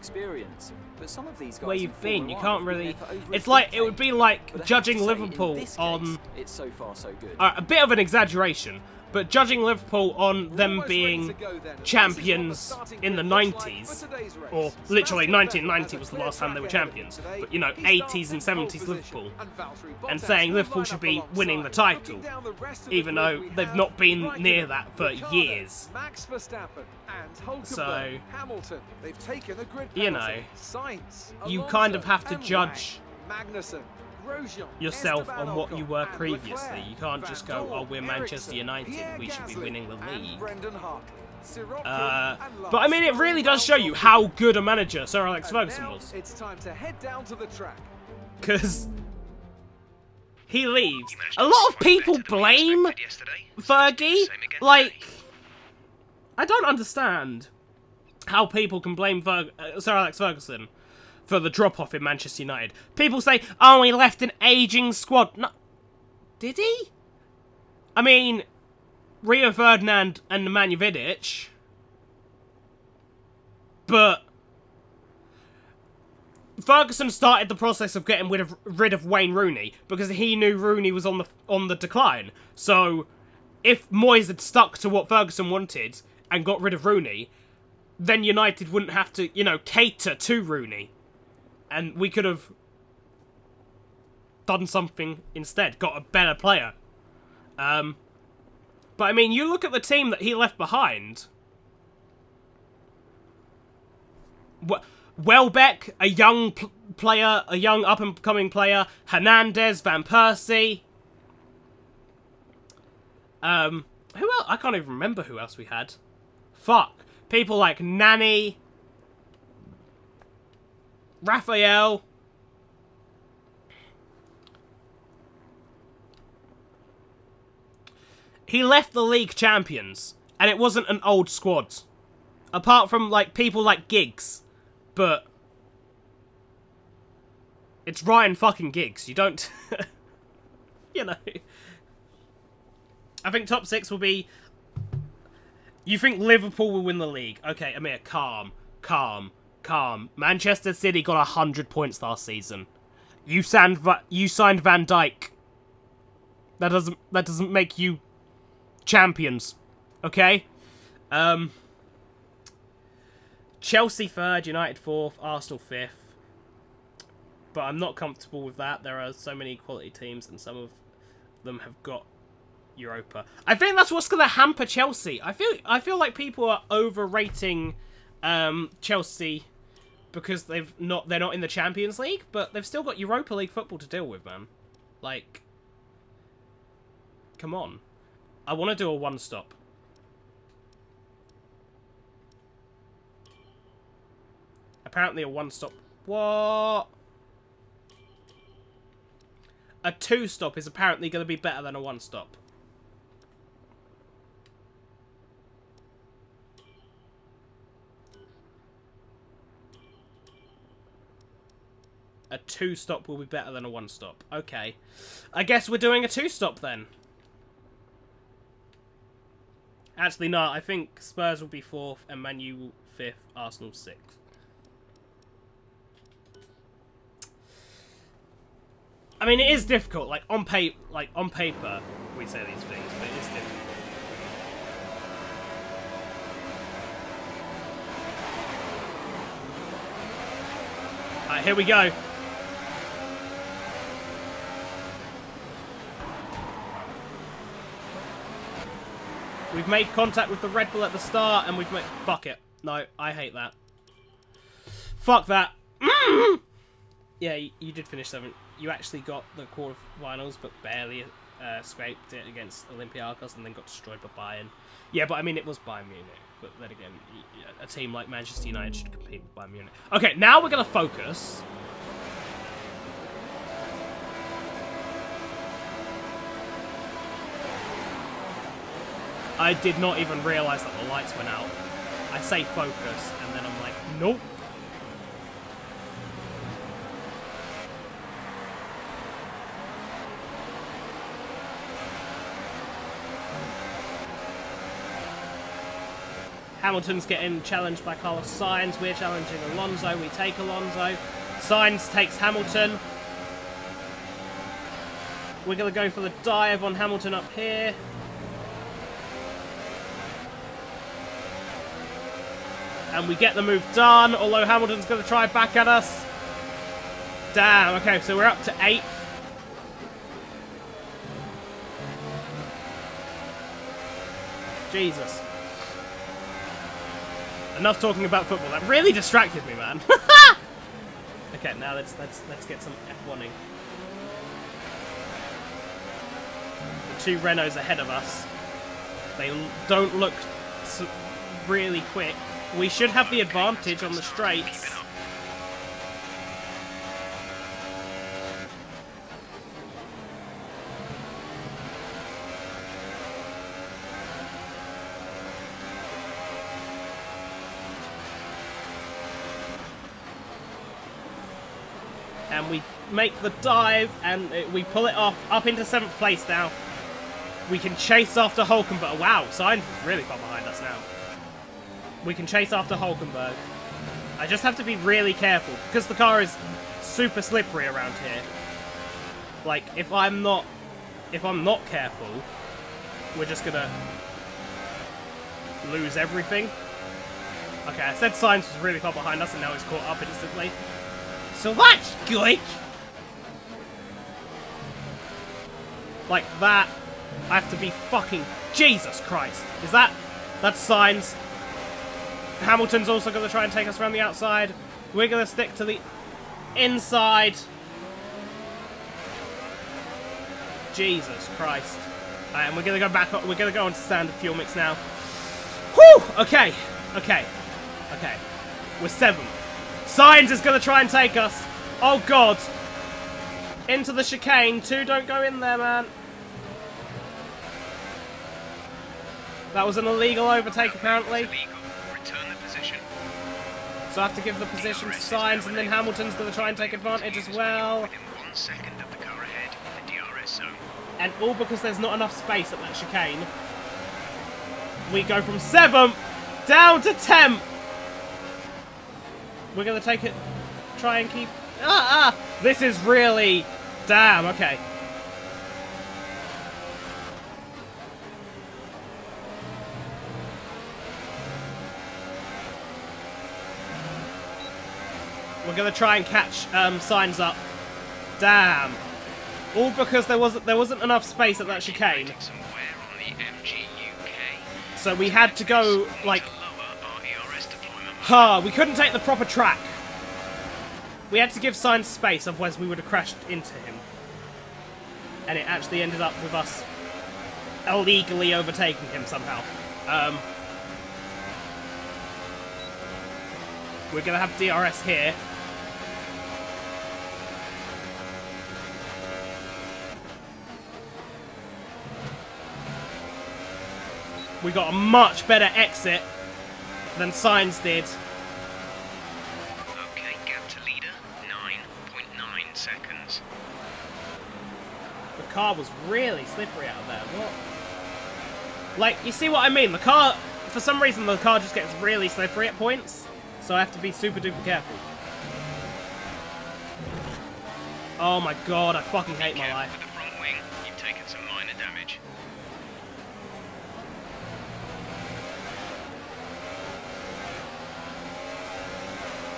where you've been. You can't really... it's like, it would be like judging Liverpool on... it's so far so good. A bit of an exaggeration, but judging Liverpool on them being champions in the 90s, or literally 1990 was the last time they were champions, but, you know, 80s and 70s Liverpool, and saying Liverpool should be winning the title, even though they've not been near that for years. So, you know, you kind of have to judge yourself on what you were previously. You can't just go, oh, we're Manchester United, we should be winning the league. But I mean, it really does show you how good a manager Sir Alex Ferguson was. Because he leaves. A lot of people blame Fergie. Like, I don't understand how people can blame Sir Alex Ferguson for the drop-off in Manchester United. People say, oh, he left an ageing squad. No, did he? I mean, Rio Ferdinand and Nemanja Vidic. But Ferguson started the process of getting rid of Wayne Rooney because he knew Rooney was on the decline. So, if Moyes had stuck to what Ferguson wanted and got rid of Rooney, then United wouldn't have to, you know, cater to Rooney. And we could have done something instead, got a better player. But I mean, you look at the team that he left behind. Welbeck, a young player, a young up-and-coming player, Hernandez, Van Persie. Who else? I can't even remember who else we had. Fuck. People like Nani, Raphael. He left the league champions, and it wasn't an old squad. Apart from, like, people like Giggs. But it's Ryan fucking Giggs. You don't... you know. I think top 6 will be... You think Liverpool will win the league? Okay, Amir, calm. Calm. Calm. Manchester City got 100 points last season. You signed Van Dijk. That doesn't make you champions. Okay? Chelsea 3rd, United 4th, Arsenal 5th. But I'm not comfortable with that. There are so many quality teams, and some of them have got Europa. I think that's what's going to hamper Chelsea. I feel like people are overrating Chelsea because they're not in the Champions League, but they've still got Europa League football to deal with, man. Like, come on. I want to do a one-stop. Apparently a one-stop... What? A two-stop is apparently going to be better than a one-stop. A two-stop will be better than a one-stop. Okay. I guess we're doing a two-stop then. Actually, no. I think Spurs will be 4th and Man U 5th, Arsenal 6th. I mean, it is difficult. Like on paper, we say these things, but it is difficult. Alright, here we go. We've made contact with the Red Bull at the start, and we've made... Fuck it. No, I hate that. Fuck that. Yeah, you did finish 7th. You actually got the quarterfinals, but barely scraped it against Olympiacos and then got destroyed by Bayern. Yeah, but I mean, it was Bayern Munich. But then again, a team like Manchester United should compete with Bayern Munich. Okay, now we're going to focus. I did not even realise that the lights went out. I say focus, and then I'm like, nope. Hamilton's getting challenged by Carlos Sainz. We're challenging Alonso. We take Alonso. Sainz takes Hamilton. We're going to go for the dive on Hamilton up here. And we get the move done, although Hamilton's going to try back at us. Damn, okay, so we're up to 8th. Jesus. Enough talking about football. That really distracted me, man. Okay, now let's get some F1-ing. The 2 Renaults ahead of us. They don't look really quick. We should have the advantage on the straights. And we make the dive, and we pull it off, up into 7th place now. We can chase after Hulkenberg. Wow, Sainz is really far behind us now. We can chase after Hulkenberg. I just have to be really careful, because the car is super slippery around here. Like, if I'm not careful, we're just gonna lose everything. Okay, I said Sainz was really far behind us, and now he's caught up instantly. So that's good! Like that, I have to be fucking... Jesus Christ! That's Sainz. Hamilton's also going to try and take us around the outside. We're going to stick to the... Inside. Jesus Christ. Alright, and we're gonna go back up. We're gonna go on to standard fuel mix now. Whew! Okay. Okay. Okay. We're 7th. Signs is gonna try and take us. Oh god. Into the chicane. 2, don't go in there, man. That was an illegal overtake, apparently. Return the position. So I have to give the position to Signs, and then Hamilton's going to try and take advantage as well. Within 1 second of the car ahead in the DRS zone. And all because there's not enough space at that chicane. We go from 7th down to 10th. We're going to take it, try and keep... This is really... Damn, okay. We're gonna try and catch Signs up. Damn. All because there wasn't enough space at that chicane. So we had to go like we couldn't take the proper track. We had to give Signs space, otherwise we would have crashed into him. And it actually ended up with us illegally overtaking him somehow. We're gonna have DRS here. We got a much better exit than Signs did. Okay, gap to leader, 9.9 seconds. The car was really slippery out there. What? Like, you see what I mean? The car, for some reason, the car just gets really slippery at points. So I have to be super duper careful. Oh my god, I fucking hate my life. With the front wing, you've taken some minor damage.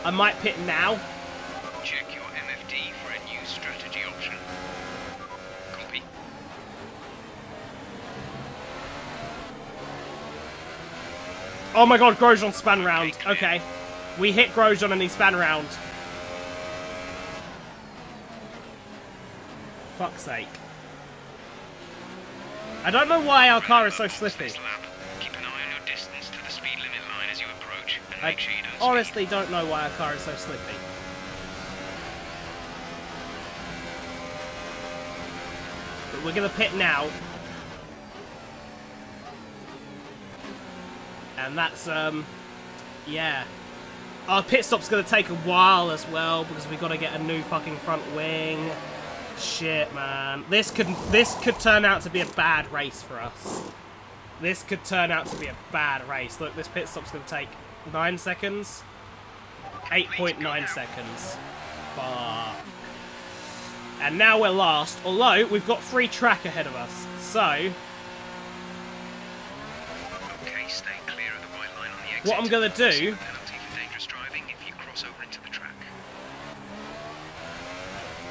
I might pit now. Check your MFD for a new strategy option. Copy. Oh my god, Grosjean span round. Okay. We hit Grosjean and he span round. Fuck's sake. I don't know why our car is so slippy. Keep an eye on your distance to the speed limit line as you approach, and I make sure you don't honestly don't know why our car is so slippy. But we're gonna pit now. And that's, yeah. Our pit stop's gonna take a while as well, because we gotta get a new fucking front wing. Shit, man. This could turn out to be a bad race for us. This could turn out to be a bad race. Look, this pit stop's gonna take 9 seconds. 8.9 seconds. Fuck. And now we're last, although we've got free track ahead of us. So, Okay, stay clear of the white line on the exit. what I'm gonna do... Penalty for dangerous driving if you cross over into the track.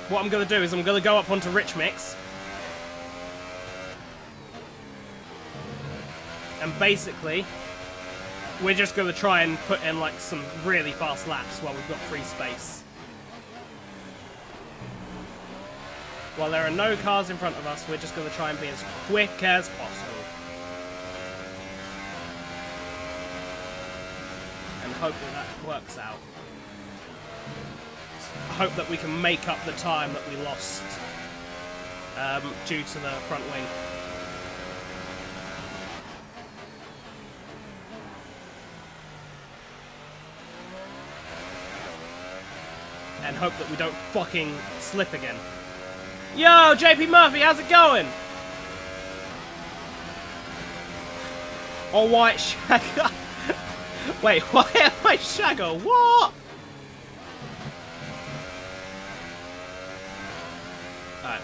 What I'm going to do is I'm going to go up onto Rich Mix. And basically, we're just going to try and put in like some really fast laps while we've got free space. While there are no cars in front of us, we're just going to try and be as quick as possible. And hope that that works out. I hope that we can make up the time that we lost due to the front wing. And hope that we don't fucking slip again. Yo, JP Murphy, how's it going? Oh, white shagger. Wait, why am I shagger? What? Alright.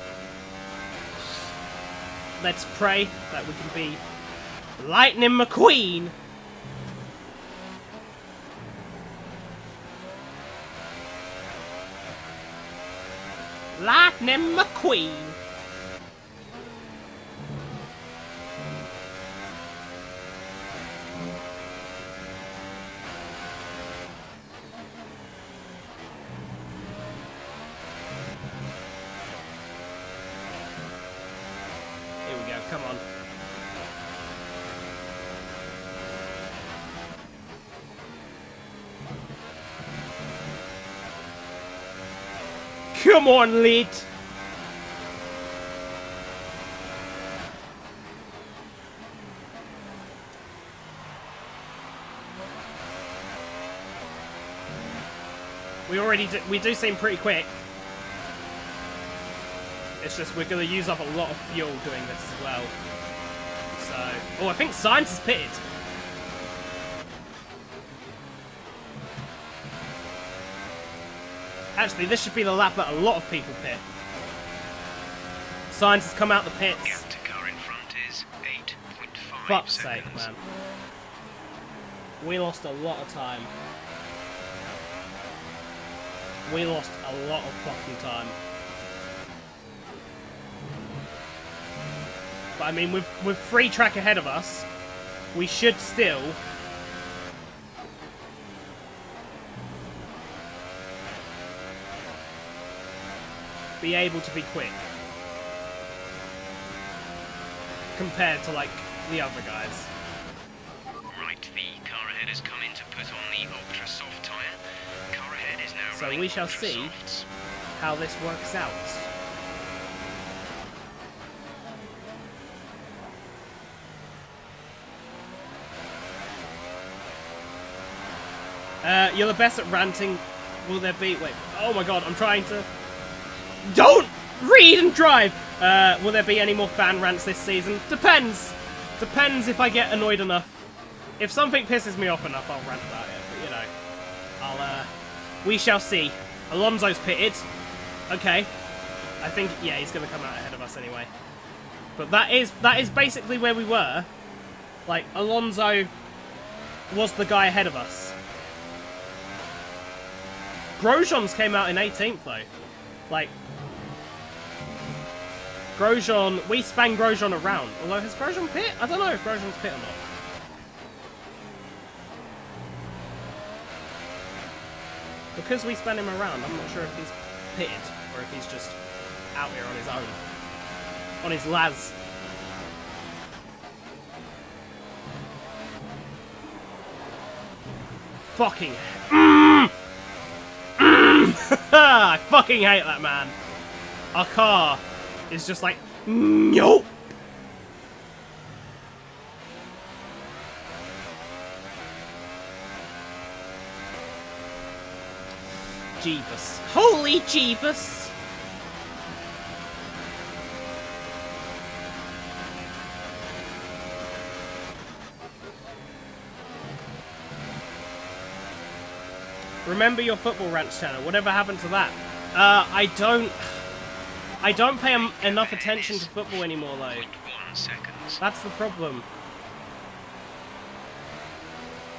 Let's pray that we can be Lightning McQueen. Lightning McQueen. Come on, lead. We do seem pretty quick. It's just we're going to use up a lot of fuel doing this as well. So, oh, I think Science is pitted. Actually, this should be the lap that a lot of people pit. Science has come out the pits. Gap to car in front is 8.5 Fuck's seconds. sake, man. We lost a lot of time. We lost a lot of fucking time. But I mean, with free track ahead of us, we should still be able to be quick compared to like the other guys. Right, the car ahead has come in to put on the ultra soft tyre. Car ahead is now So running we shall ultra see softs. how this works out. You're the best at ranting. Will there be... Wait. Oh my god, I'm trying to... Don't read and drive! Will there be any more fan rants this season? Depends. Depends if I get annoyed enough. If something pisses me off enough, I'll rant about it. But, you know, I'll, we shall see. Alonso's pitted. Okay. I think, yeah, he's going to come out ahead of us anyway. But that is basically where we were. Like, Alonso was the guy ahead of us. Grosjean's came out in 18th, though. Like, Grosjean, we spang Grosjean around. Although, has Grosjean pit? I don't know if Grosjean's pit or not. Because we span him around, I'm not sure if he's pitted or if he's just out here on his own. On his las. Fucking... I fucking hate that, man. Our car is just like, nope. Jeebus. Holy Jeebus. Remember your football rants channel. Whatever happened to that? I don't pay enough attention to football anymore, though. That's the problem.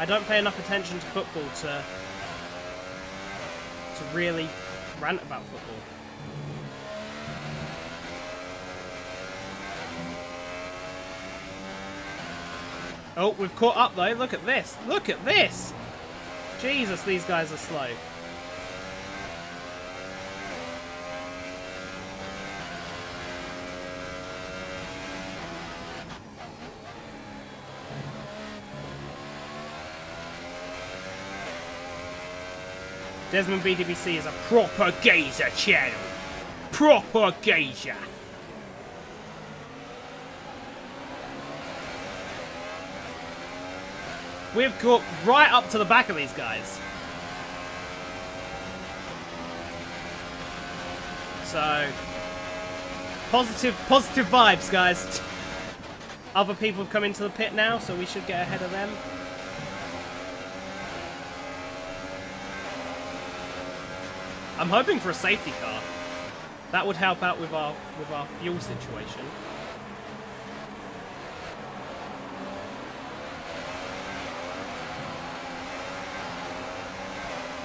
I don't pay enough attention to football to really rant about football. Oh, we've caught up, though. Look at this. Look at this. Jesus, these guys are slow. Desmond BDBC is a proper geezer channel. Proper geezer. We've got right up to the back of these guys. So, positive vibes, guys. Other people have come into the pit now, so we should get ahead of them. I'm hoping for a safety car. That would help out with our fuel situation.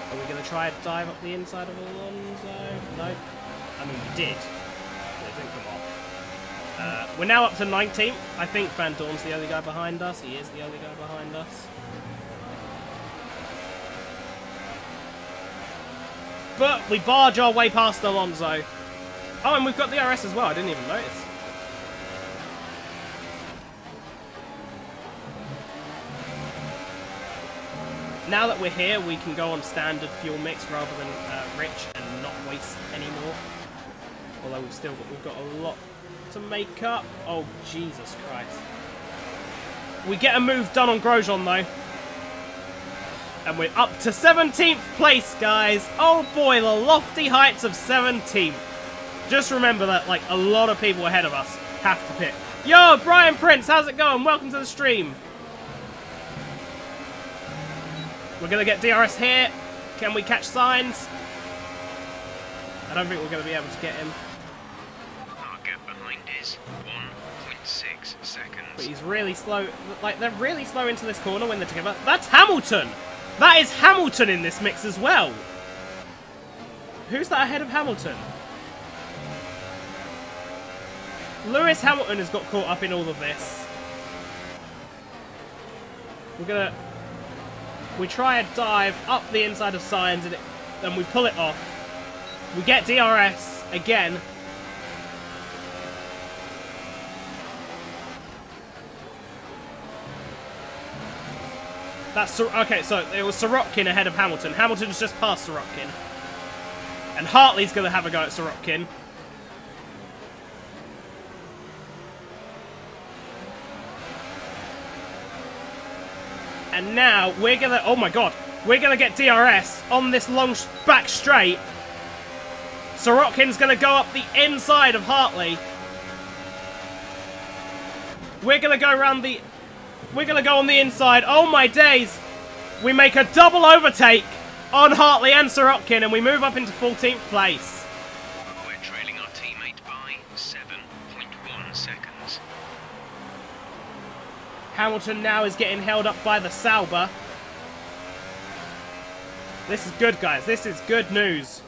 Are we going to try and dive up the inside of Alonso? No. I mean, we did. But it didn't come off. We're now up to 19th. I think Van Dorn's the only guy behind us. He is the only guy behind us. But we barge our way past Alonso. Oh, and we've got the DRS as well. I didn't even notice. Now that we're here, we can go on standard fuel mix rather than rich and not waste anymore. Although we've got a lot to make up. Oh, Jesus Christ. We get a move done on Grosjean, though. And we're up to 17th place, guys. Oh, boy, the lofty heights of 17th. Just remember that, like, a lot of people ahead of us have to pit. Yo, Brian Prince, how's it going? Welcome to the stream. We're going to get DRS here. Can we catch signs? I don't think we're going to be able to get him. Our gap behind is 1.6 seconds. But he's really slow. Like, they're really slow into this corner when they're together. That's Hamilton! That is Hamilton in this mix as well. Who's that ahead of Hamilton? Lewis Hamilton has got caught up in all of this. We try a dive up the inside of Sainz and we pull it off. We get DRS again. That's okay, so it was Sorokin ahead of Hamilton. Hamilton's just past Sorokin. And Hartley's going to have a go at Sorokin. And now we're going to... Oh my god. We're going to get DRS on this long back straight. Sorokin's going to go up the inside of Hartley. We're going to go around the... We're going to go on the inside. Oh my days. We make a double overtake on Hartley and Sorokin and we move up into 14th place. We're trailing our teammate by 7.1 seconds. Hamilton now is getting held up by the Sauber. This is good, guys. This is good news.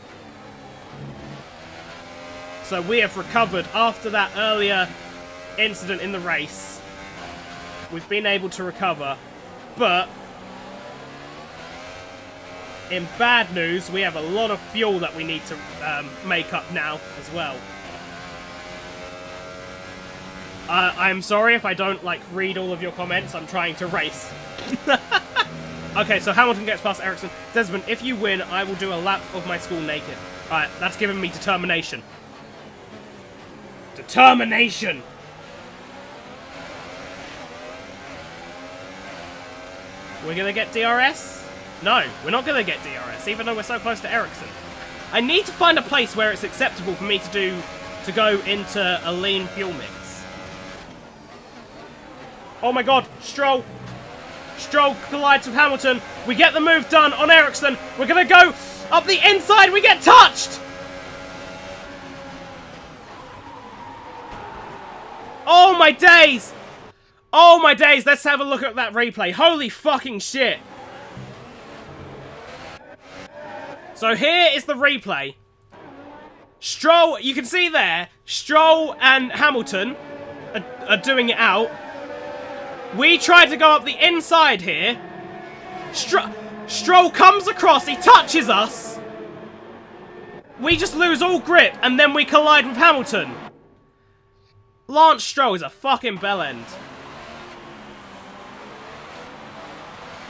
So we have recovered after that earlier incident in the race. We've been able to recover, but in bad news, we have a lot of fuel that we need to make up now as well. I'm sorry if I don't, like, read all of your comments. I'm trying to race. Okay, so Hamilton gets past Ericsson. Desmond, if you win, I will do a lap of my school naked. Alright, that's giving me determination. Determination! We're gonna get DRS? No, we're not gonna get DRS, even though we're so close to Ericsson. I need to find a place where it's acceptable for me to go into a lean fuel mix. Oh my god, Stroll. Stroll collides with Hamilton. We get the move done on Ericsson. We're gonna go up the inside. We get touched. Oh my days. Oh my days. Let's have a look at that replay. Holy fucking shit. So here is the replay. Stroll, you can see there, Stroll and Hamilton are doing it out. We tried to go up the inside here. Stroll comes across, he touches us. We just lose all grip, and then we collide with Hamilton. Lance Stroll is a fucking bellend.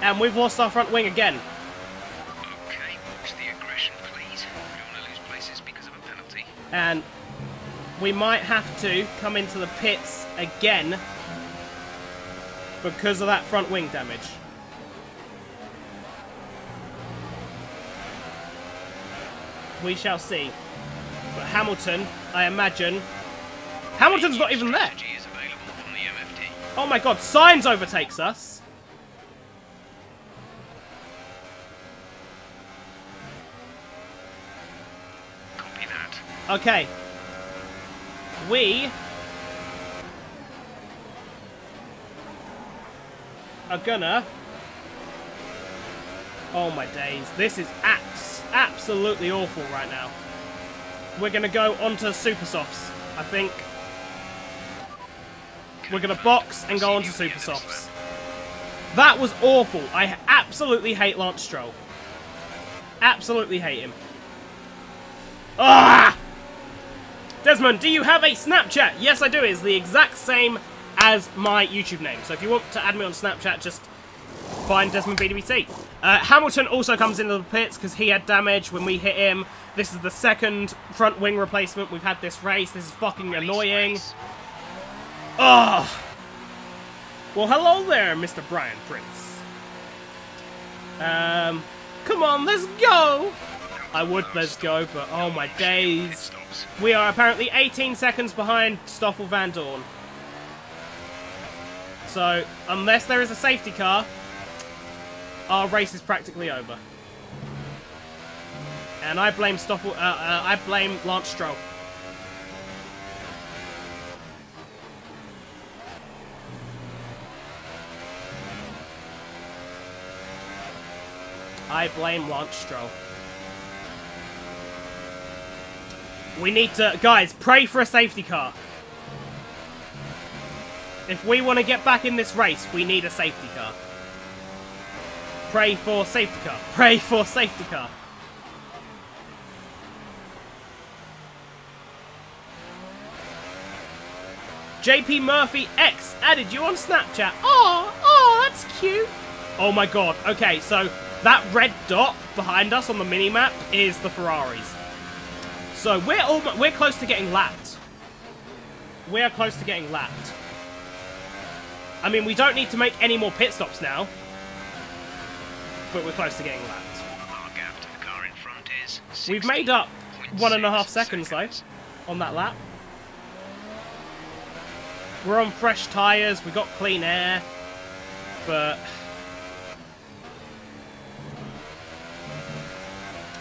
And we've lost our front wing again. Okay, watch the aggression, please. We don't want to lose places because of a penalty. And we might have to come into the pits again because of that front wing damage. We shall see. But Hamilton, I imagine... Hamilton's not even there! Oh my god, Sainz overtakes us! Copy that. Okay. We... are gonna... Oh my days. This is absolutely awful right now. We're gonna go onto Super Softs, I think. We're gonna box and go onto Super Softs. That was awful. I absolutely hate Lance Stroll. Absolutely hate him. Ah! Desmond, do you have a Snapchat? Yes, I do. It's the exact same as my YouTube name. So if you want to add me on Snapchat, just find Desmond BDBC. Hamilton also comes into the pits because he had damage when we hit him. This is the second front wing replacement we've had this race. This is fucking annoying. Ugh. Well, hello there, Mr. Brian Prince. Come on, let's go! I would let's go, but oh my days. We are apparently 18 seconds behind Stoffel Van Dorn. So, unless there is a safety car, our race is practically over. And I blame Stoffel, I blame Lance Stroll. I blame Lance Stroll. We need to... Guys, pray for a safety car. If we want to get back in this race, we need a safety car. Pray for safety car. Pray for safety car. JP Murphy X added you on Snapchat. Oh, that's cute. Oh my god. Okay, so that red dot behind us on the minimap is the Ferraris. So we're close to getting lapped. We are close to getting lapped. I mean, we don't need to make any more pit stops now, but we're close to getting lapped. Our gap to the car in front is 60. We've made up 1.5 seconds though on that lap. We're on fresh tyres. We got clean air, but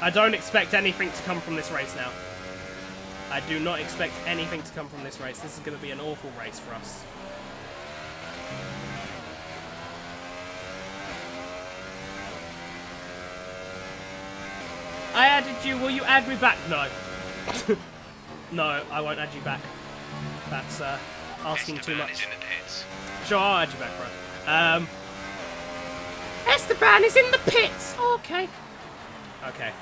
I don't expect anything to come from this race now. I do not expect anything to come from this race. This is going to be an awful race for us. I added you. Will you add me back? No. No, I won't add you back. That's asking too much. Sure, I'll add you back, bro. Esteban is in the pits. Okay. Okay.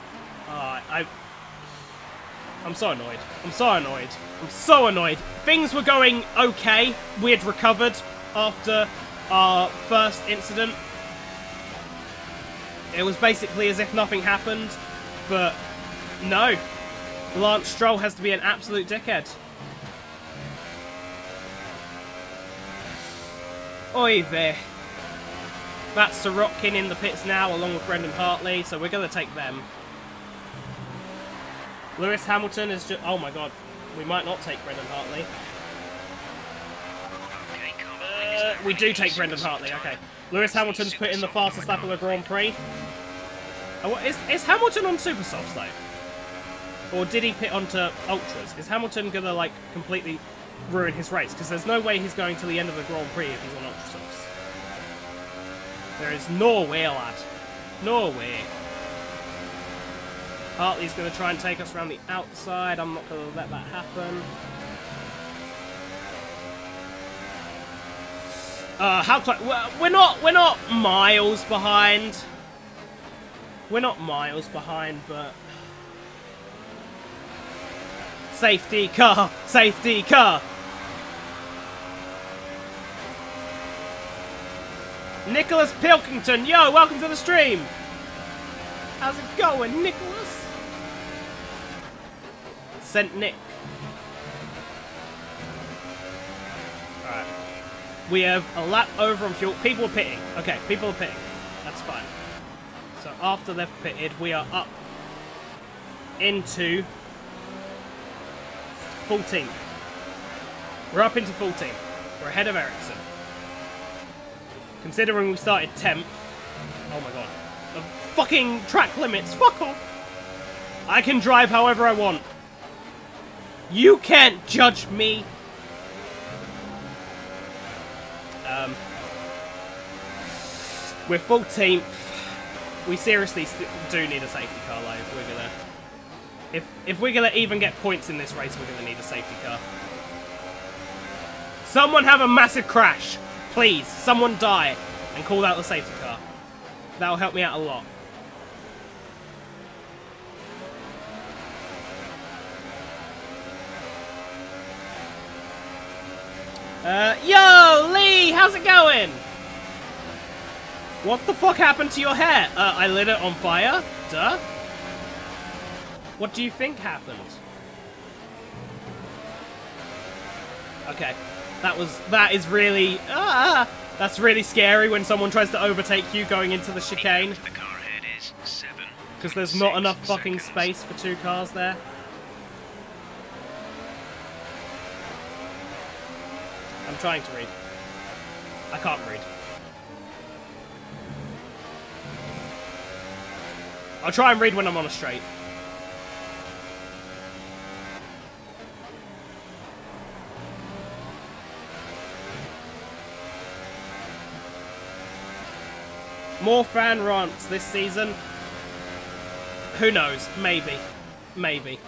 I'm so annoyed. I'm so annoyed. I'm so annoyed. Things were going okay. We had recovered after our first incident. It was basically as if nothing happened, but no. Lance Stroll has to be an absolute dickhead. Oi there. That's Sorokin in the pits now, along with Brendan Hartley, so we're going to take them. Lewis Hamilton is just... Oh my god. We might not take Brendan Hartley. We do take Brendan Hartley, okay. Lewis Hamilton's put in the fastest lap of the Grand Prix. Oh, is Hamilton on Super Softs, though? Or did he pit onto Ultras? Is Hamilton going to, like, completely ruin his race? Because there's no way he's going to the end of the Grand Prix if he's on Ultra Softs. There is no way, lad. No way. Hartley's going to try and take us around the outside. I'm not going to let that happen. How close? We're not miles behind. We're not miles behind, but safety car, safety car. Nicholas Pilkington, yo, welcome to the stream. How's it going, Nicholas? Sent Nick. Alright. We have a lap over on fuel. People are pitting. Okay, people are pitting. That's fine. So after they've pitted, we are up into 14th. We're up into 14th. We're ahead of Ericsson. Considering we started 10th. Oh my god. The fucking track limits. Fuck off. I can drive however I want. You can't judge me. We're 14th. We seriously do need a safety car, though. If we're gonna, if we're gonna even get points in this race, we're gonna need a safety car. Someone have a massive crash, please. Someone die and call out the safety car. That'll help me out a lot. Yo, Lee, how's it going? What the fuck happened to your hair? I lit it on fire? Duh. What do you think happened? Okay. That is really, that's really scary when someone tries to overtake you going into the chicane. The car ahead is 7. Because there's not enough fucking space for 2 cars there. I'm trying to read. I can't read. I'll try and read when I'm on a straight. More fan rants this season. Who knows? Maybe. Maybe.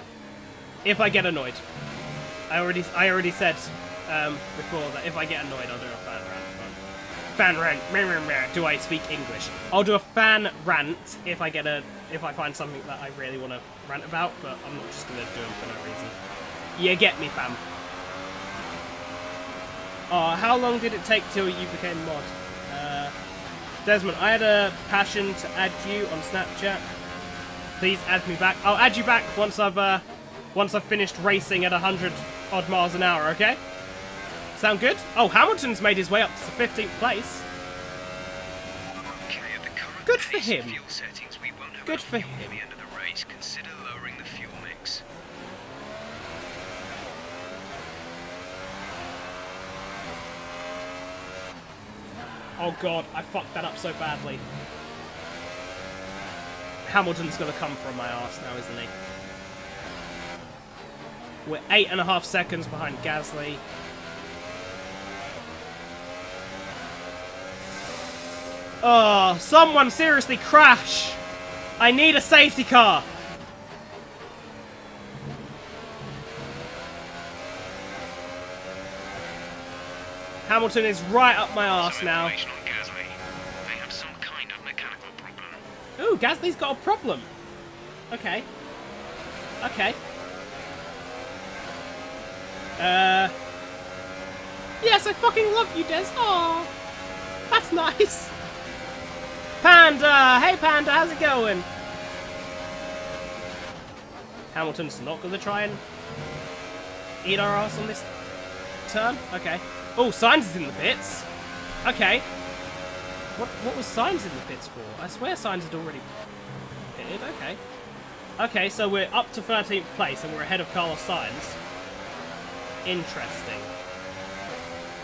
If I get annoyed. I already said before that if I get annoyed, I'll do a fan rant. Fan rant. Do I speak English? I'll do a fan rant if I find something that I really want to rant about, but I'm not just gonna do them for no reason. You get me, fam. How long did it take till you became mod? Desmond, I had a passion to add you on Snapchat. Please add me back. I'll add you back once I've finished racing at 100 odd miles an hour, okay? Sound good? Oh, Hamilton's made his way up to 15th place. Good for him. Good for him. At the end of the race, consider lowering the fuel mix. Oh god, I fucked that up so badly. Hamilton's gonna come from my arse now, isn't he? We're 8.5 seconds behind Gasly. Oh, someone seriously crash! I need a safety car! Hamilton is right up my arse now. They have some kind of mechanical problem. Ooh, Gasly's got a problem. Okay. Okay. Yes, I fucking love you, Des. Aww. That's nice. Panda! Hey, Panda, how's it going? Hamilton's not going to try and eat our ass on this turn? Okay. Oh, Sainz is in the pits. Okay. What was Sainz in the pits for? I swear Sainz had already pitted. Okay. Okay, so we're up to 13th place and we're ahead of Carlos Sainz. Interesting.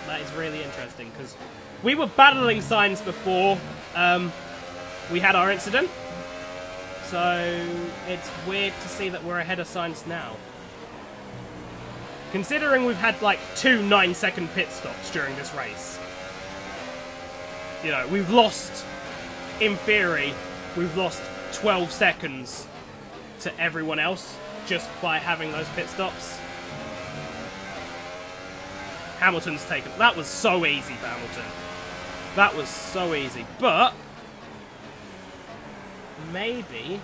That is really interesting because we were battling Sainz before we had our incident. So it's weird to see that we're ahead of Sainz now. Considering we've had like 2 9-second pit stops during this race. You know, we've lost, in theory, we've lost 12 seconds to everyone else just by having those pit stops. Hamilton's taken. That was so easy for Hamilton. That was so easy. But maybe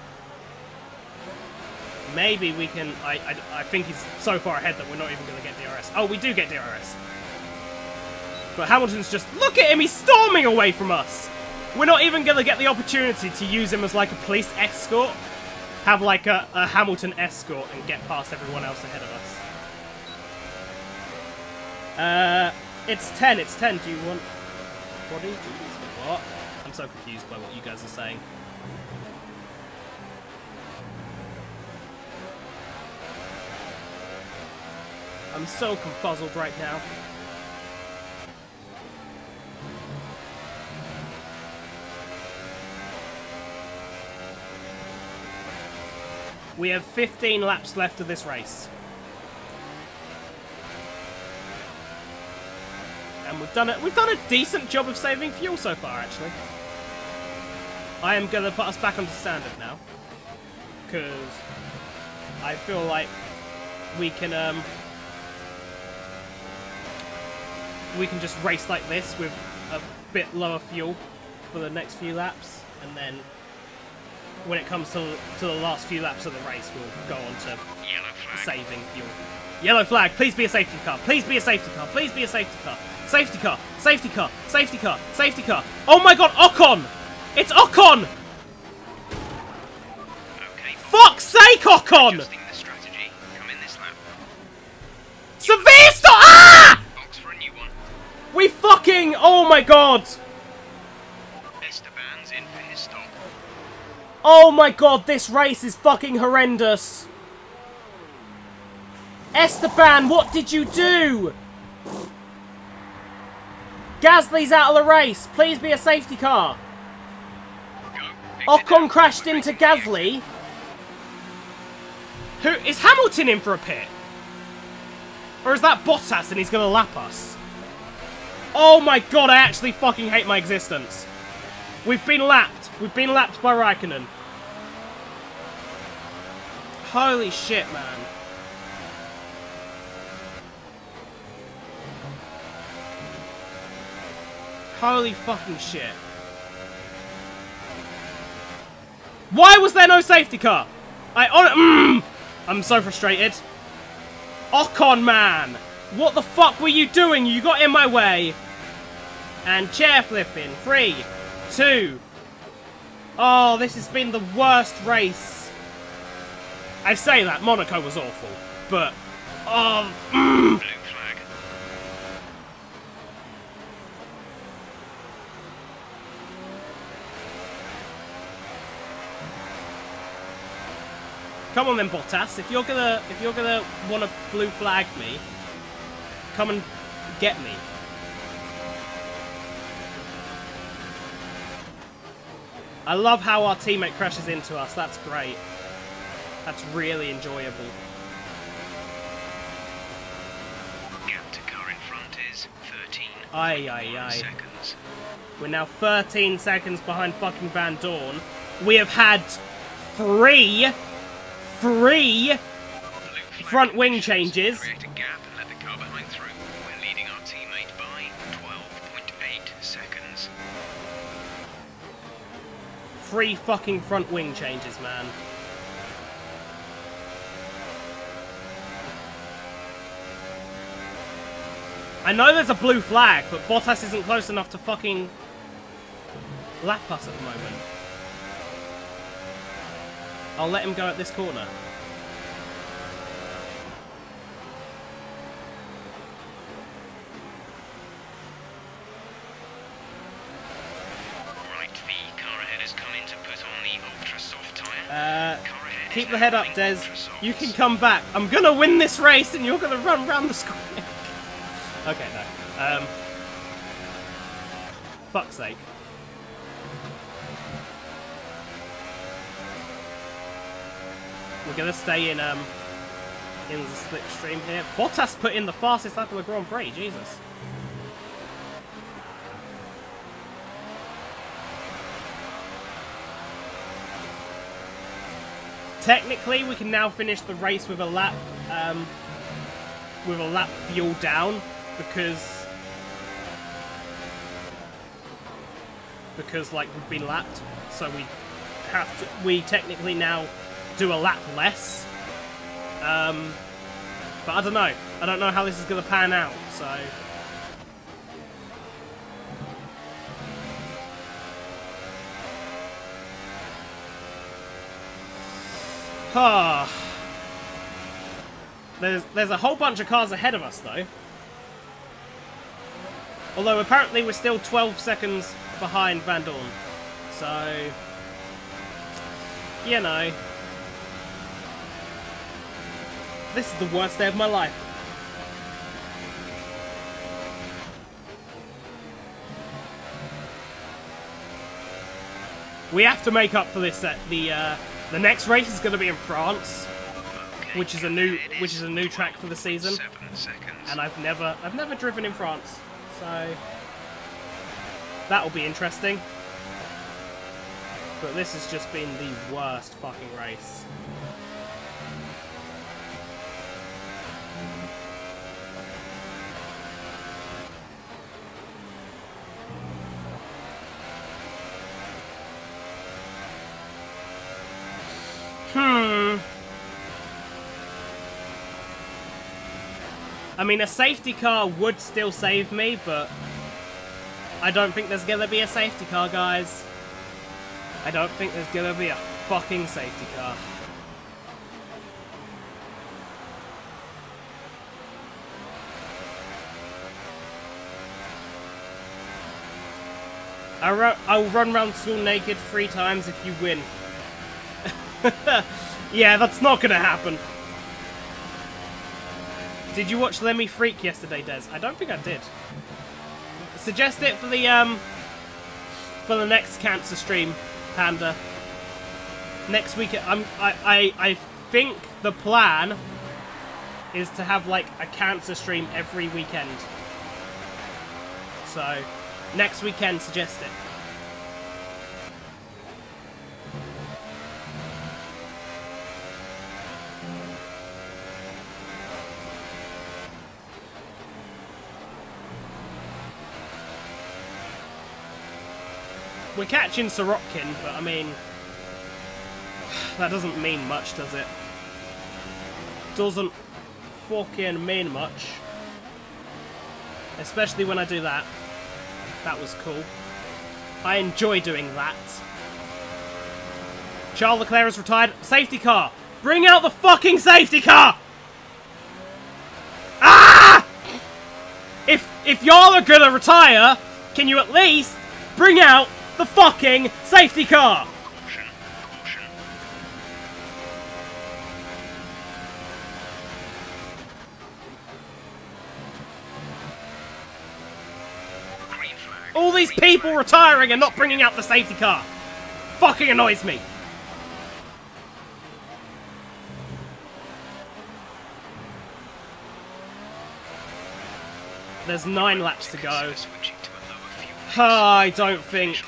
we can... I think he's so far ahead that we're not even going to get DRS. Oh, we do get DRS. But Hamilton's just... Look at him! He's storming away from us! We're not even going to get the opportunity to use him as like a police escort. Have like a Hamilton escort and get past everyone else ahead of us. It's 10. It's 10. Do you want... Body? What? I'm so confused by what you guys are saying. I'm so confuzzled right now. We have 15 laps left of this race. And we've done a decent job of saving fuel so far, actually. I am gonna put us back onto standard now. Because I feel like we can just race like this with a bit lower fuel for the next few laps, and then when it comes to the last few laps of the race, we'll go on to saving fuel. Yellow flag, please be a safety car, please be a safety car, please be a safety car. Safety car, safety car, safety car, safety car. Oh my god, Ocon! It's Ocon! Okay. Fuck's sake, Ocon! Adjusting the strategy. Come in this lap. Severe stop! Ah! Box for a new one. We fucking... Oh my god! Esteban's in for his stop. Oh my god, this race is fucking horrendous. Esteban, what did you do? Gasly's out of the race. Please be a safety car. Ocon crashed into Gasly. Who is Hamilton in for a pit? Or is that Bottas and he's gonna lap us? Oh my god, I actually fucking hate my existence. We've been lapped. We've been lapped by Raikkonen. Holy shit, man. Holy fucking shit. Why was there no safety car? I'm so frustrated. Ocon, man. What the fuck were you doing? You got in my way. And chair flipping. 3, 2. Oh, this has been the worst race. I say that. Monaco was awful. But... Blue flag. Come on then, Bottas. If you're gonna want to blue flag me, come and get me. I love how our teammate crashes into us. That's great. That's really enjoyable. Gap to car in front is 13 seconds. We're now 13 seconds behind fucking Van Dorn. We have had three front wing changes. Create a gap and let the car behind through. We're leading our teammate by 12.8 seconds. 3 fucking front wing changes, man. I know there's a blue flag, but Bottas isn't close enough to fucking lap us at the moment. I'll let him go at this corner. Right, the car ahead has come in to put on the ultra soft tyre. Keep the head up, Des. You can come back. I'm gonna win this race and you're gonna run around the square. Okay, no. Fuck's sake. We're gonna stay in the slipstream here. Bottas put in the fastest lap of the Grand Prix. Jesus. Technically, we can now finish the race with a lap fuel down because like we've been lapped, so we technically now do a lap less. But I don't know. I don't know how this is going to pan out, so... There's a whole bunch of cars ahead of us, though. Although, apparently, we're still 12 seconds behind Van Dorn. So... You know... This is the worst day of my life. We have to make up for this set. The next race is going to be in France, which is a new track for the season. And I've never driven in France, so that'll be interesting. But this has just been the worst fucking race. I mean, a safety car would still save me, but I don't think there's going to be a safety car, guys. I don't think there's gonna be a fucking safety car. I'll run around school naked 3 times if you win. Yeah, that's not gonna happen. Did you watch Lemmy Freak yesterday, Des? I don't think I did. Suggest it for the next cancer stream, Panda. Next week, I think the plan is to have like a cancer stream every weekend. So, next weekend, suggest it. We're catching Sorokin, but I mean, that doesn't mean much, does it? Doesn't fucking mean much. Especially when I do that. That was cool. I enjoy doing that. Charles Leclerc has retired. Safety car! Bring out the fucking safety car! Ah! If y'all are gonna retire, can you at least bring out the fucking safety car? Caution, caution. Green flag. All these people retiring and not bringing out the safety car. Fucking annoys me. There's 9 laps to go. I don't think...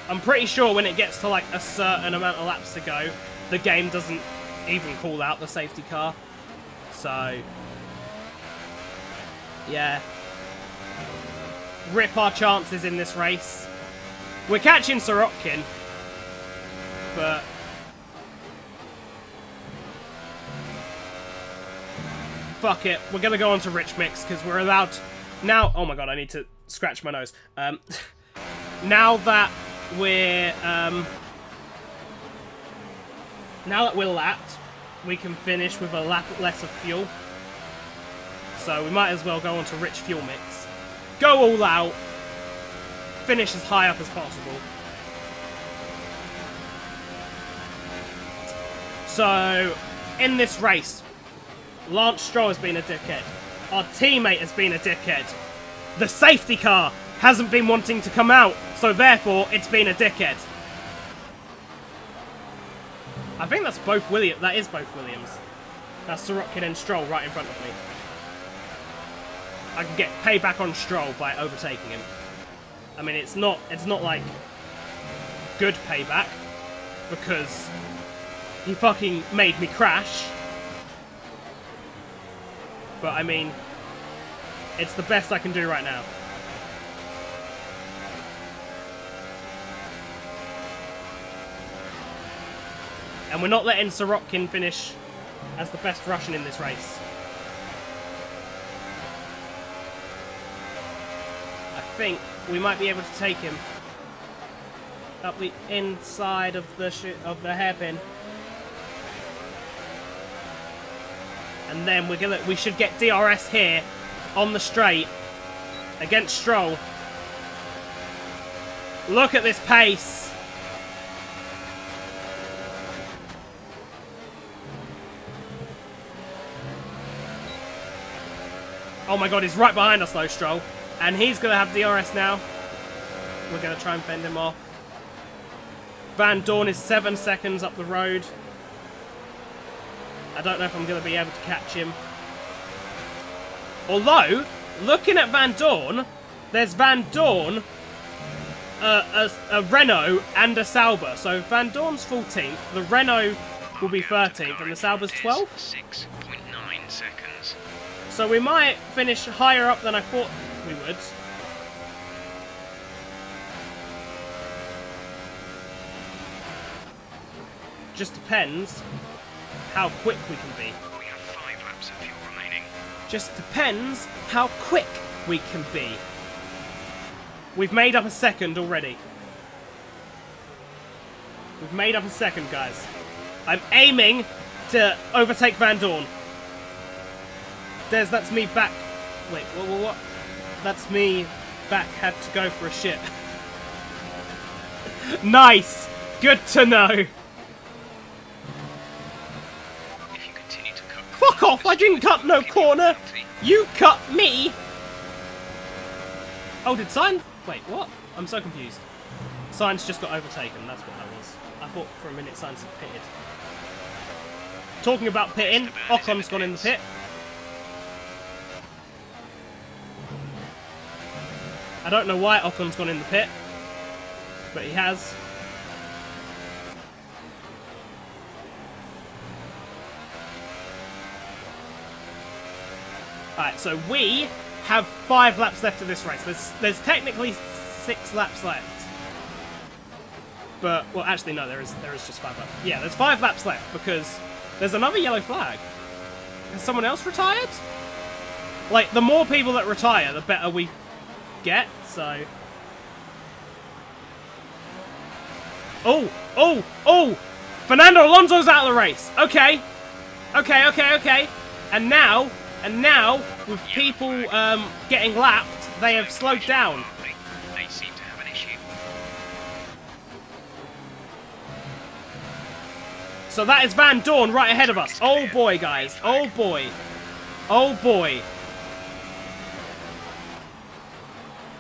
I'm pretty sure when it gets to like a certain amount of laps to go, the game doesn't even call out the safety car. So, yeah. Rip our chances in this race. We're catching Sorokin, but... fuck it. We're gonna go on to Rich Mix, because we're allowed... now... oh my god, I need to scratch my nose. Now that we're lapped, we can finish with a lap less of fuel. So we might as well go on to Rich Fuel Mix. Go all out. Finish as high up as possible. So, in this race, Lance Stroll has been a dickhead. Our teammate has been a dickhead. The safety car hasn't been wanting to come out, so therefore it's been a dickhead. I think that's both Williams. That is both Williams. That's Sorokin and Stroll right in front of me. I can get payback on Stroll by overtaking him. I mean, it's not like good payback because he fucking made me crash. But I mean, it's the best I can do right now. And we're not letting Sorokin finish as the best Russian in this race. I think we might be able to take him up the inside of the hairpin. And then we should get DRS here on the straight against Stroll. Look at this pace. Oh my god, he's right behind us though, Stroll. And he's going to have DRS now. We're going to try and fend him off. Van Dorn is 7 seconds up the road. I don't know if I'm going to be able to catch him. Although, looking at Van Dorn, there's Van Dorn, a Renault, and a Sauber. So Van Dorn's 14th, the Renault will be 13th, and the Sauber's 12th? 6.9 seconds. So we might finish higher up than I thought we would. Just depends how quick we can be. We have 5 laps of fuel remaining. Just depends how quick we can be. We've made up a second already. We've made up a second, guys. I'm aiming to overtake Van Dorn. That's me back. Wait, what? That's me back. Had to go for a shit. Nice! Good to know. If you continue to cut Fuck off! I didn't cut no corner! You cut me! Oh, did Sign... Wait, what? I'm so confused. Signs just got overtaken, that's what that was. I thought for a minute Signs had pitted. Talking about pitting, Ocon's gone in the pit. I don't know why Ocon's gone in the pit, but he has. Alright, so we have 5 laps left of this race. There's technically 6 laps left. But, well, actually, no, there is just 5 laps. Yeah, there's 5 laps left because there's another yellow flag. Has someone else retired? Like, the more people that retire, the better we get, so... Oh! Fernando Alonso's out of the race! Okay. And now, with people getting lapped, they have slowed down. They seem to have an issue. So that is Van Dorn right ahead of us. Oh boy, guys. Oh boy.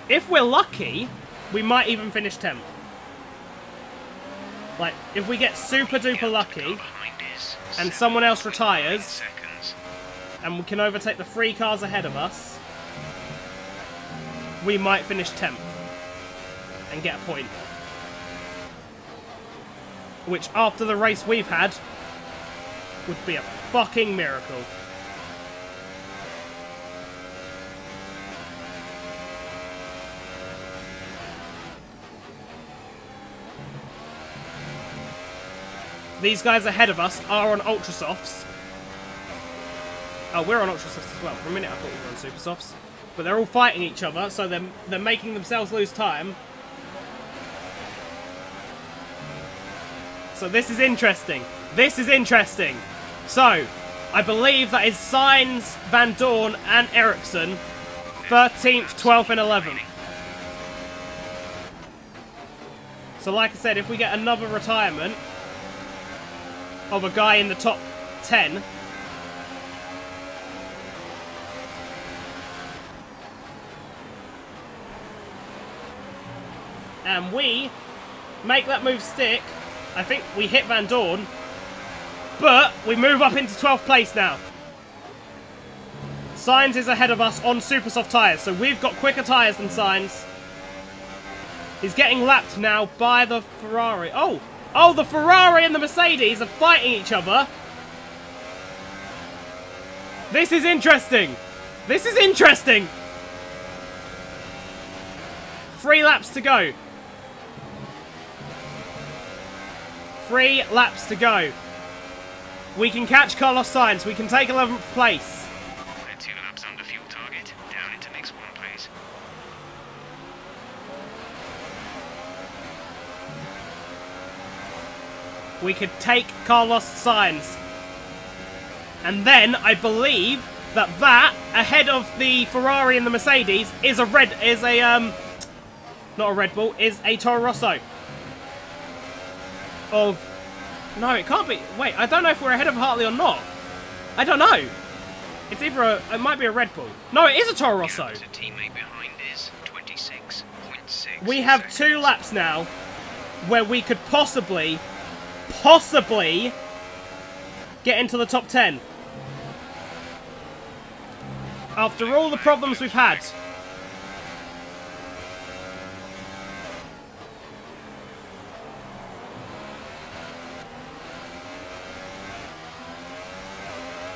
If we're lucky, we might even finish 10th. Like, if we get super duper lucky, and someone else retires, and we can overtake the 3 cars ahead of us, we might finish 10th and get a point. Which, after the race we've had, would be a fucking miracle. These guys ahead of us are on Ultra Softs. Oh, we're on Ultra Softs as well. For a minute I thought we were on Super Softs. But they're all fighting each other, so they're making themselves lose time. So this is interesting. So, I believe that is Sainz, Van Dorn, and Ericsson, 13th, 12th, and 11th. So like I said, if we get another retirement of a guy in the top 10, and we make that move stick, I think we hit Van Dorn, but we move up into 12th place now. Sainz is ahead of us on super soft tyres, so we've got quicker tyres than Sainz. He's getting lapped now by the Ferrari. Oh, the Ferrari and the Mercedes are fighting each other. This is interesting. 3 laps to go. 3 laps to go. We can catch Carlos Sainz. We can take 11th place. They're 2 laps under fuel target. Down into mix 1, please. We could take Carlos Sainz. And then, I believe that ahead of the Ferrari and the Mercedes, is a not a Red Bull, is a Toro Rosso. No, it can't be. Wait, I don't know if we're ahead of Hartley or not. I don't know. It's either it might be a Red Bull. No, it is a Toro Rosso. The teammate behind is 26.6. We have 2 laps now where we could possibly get into the top 10. After all the problems we've had.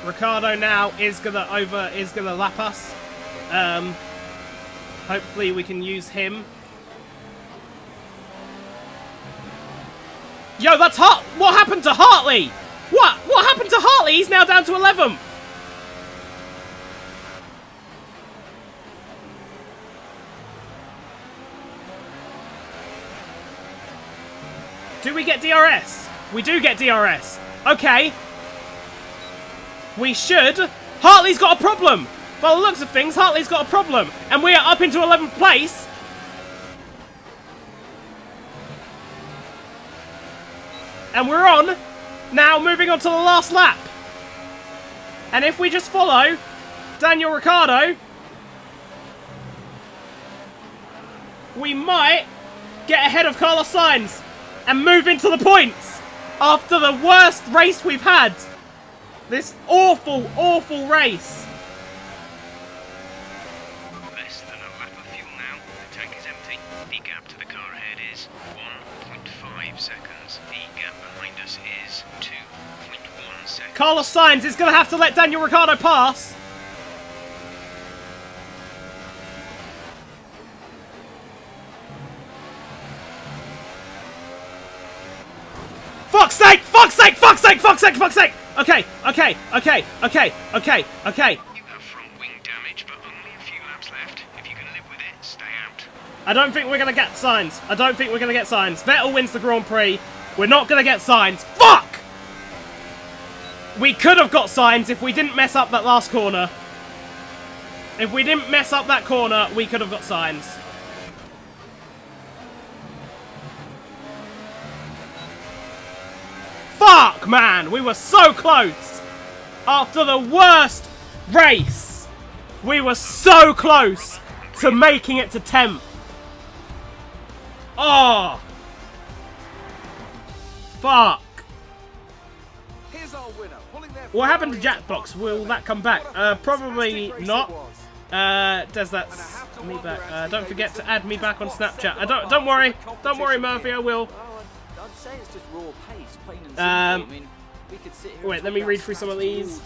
Ricardo now is gonna lap us. Hopefully we can use him. Yo, that's Hart. What happened to Hartley? What happened to Hartley? He's now down to 11th. Do we get DRS? We do get DRS. Okay. We should. Hartley's got a problem. By the looks of things, Hartley's got a problem. And we are up into 11th place. And we're on. Now moving on to the last lap. And if we just follow Daniel Ricciardo, we might get ahead of Carlos Sainz and move into the points after the worst race we've had. This awful, awful race. Less than a lap of fuel now. The tank is empty. The gap to the car ahead is 1.5 seconds. The gap behind us is 2.1 seconds. Carlos Sainz is going to have to let Daniel Ricciardo pass. Fuck's sake! Fuck's sake! Fuck's sake! Fuck's sake! Fuck's sake! Okay, okay, okay, okay, okay, okay. You have front wing damage, but only a few laps left. If you can live with it, stay out. I don't think we're going to get Sainz. I don't think we're going to get Sainz. Vettel wins the Grand Prix. We're not going to get Sainz. Fuck! We could have got Sainz if we didn't mess up that last corner. If we didn't mess up that corner, we could have got Sainz. Fuck, man! We were so close! After the worst race, we were so close to making it to 10th. Oh! Fuck. What happened to Jackbox? Will that come back? Probably not. Does that me back? Don't forget to add me back on Snapchat. Don't worry. Don't worry, Murphy. I will. I'd say it's just raw pace, plain and simple. I mean, we could sit here wait, let me read through some of these.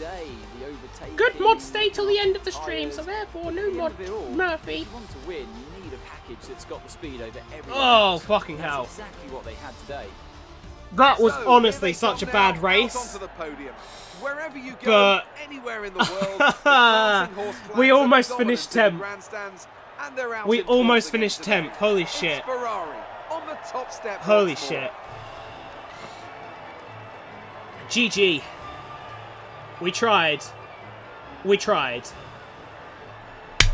Good mods stay till the end of the stream, so therefore new mod Murphy. If you want to win, you need a package that's got the speed over everyone. Oh, fucking hell. That's exactly what they had today. That was honestly such a bad race. But we almost finished 10th. We almost finished 10th. Holy shit. Holy shit. GG. We tried. We tried.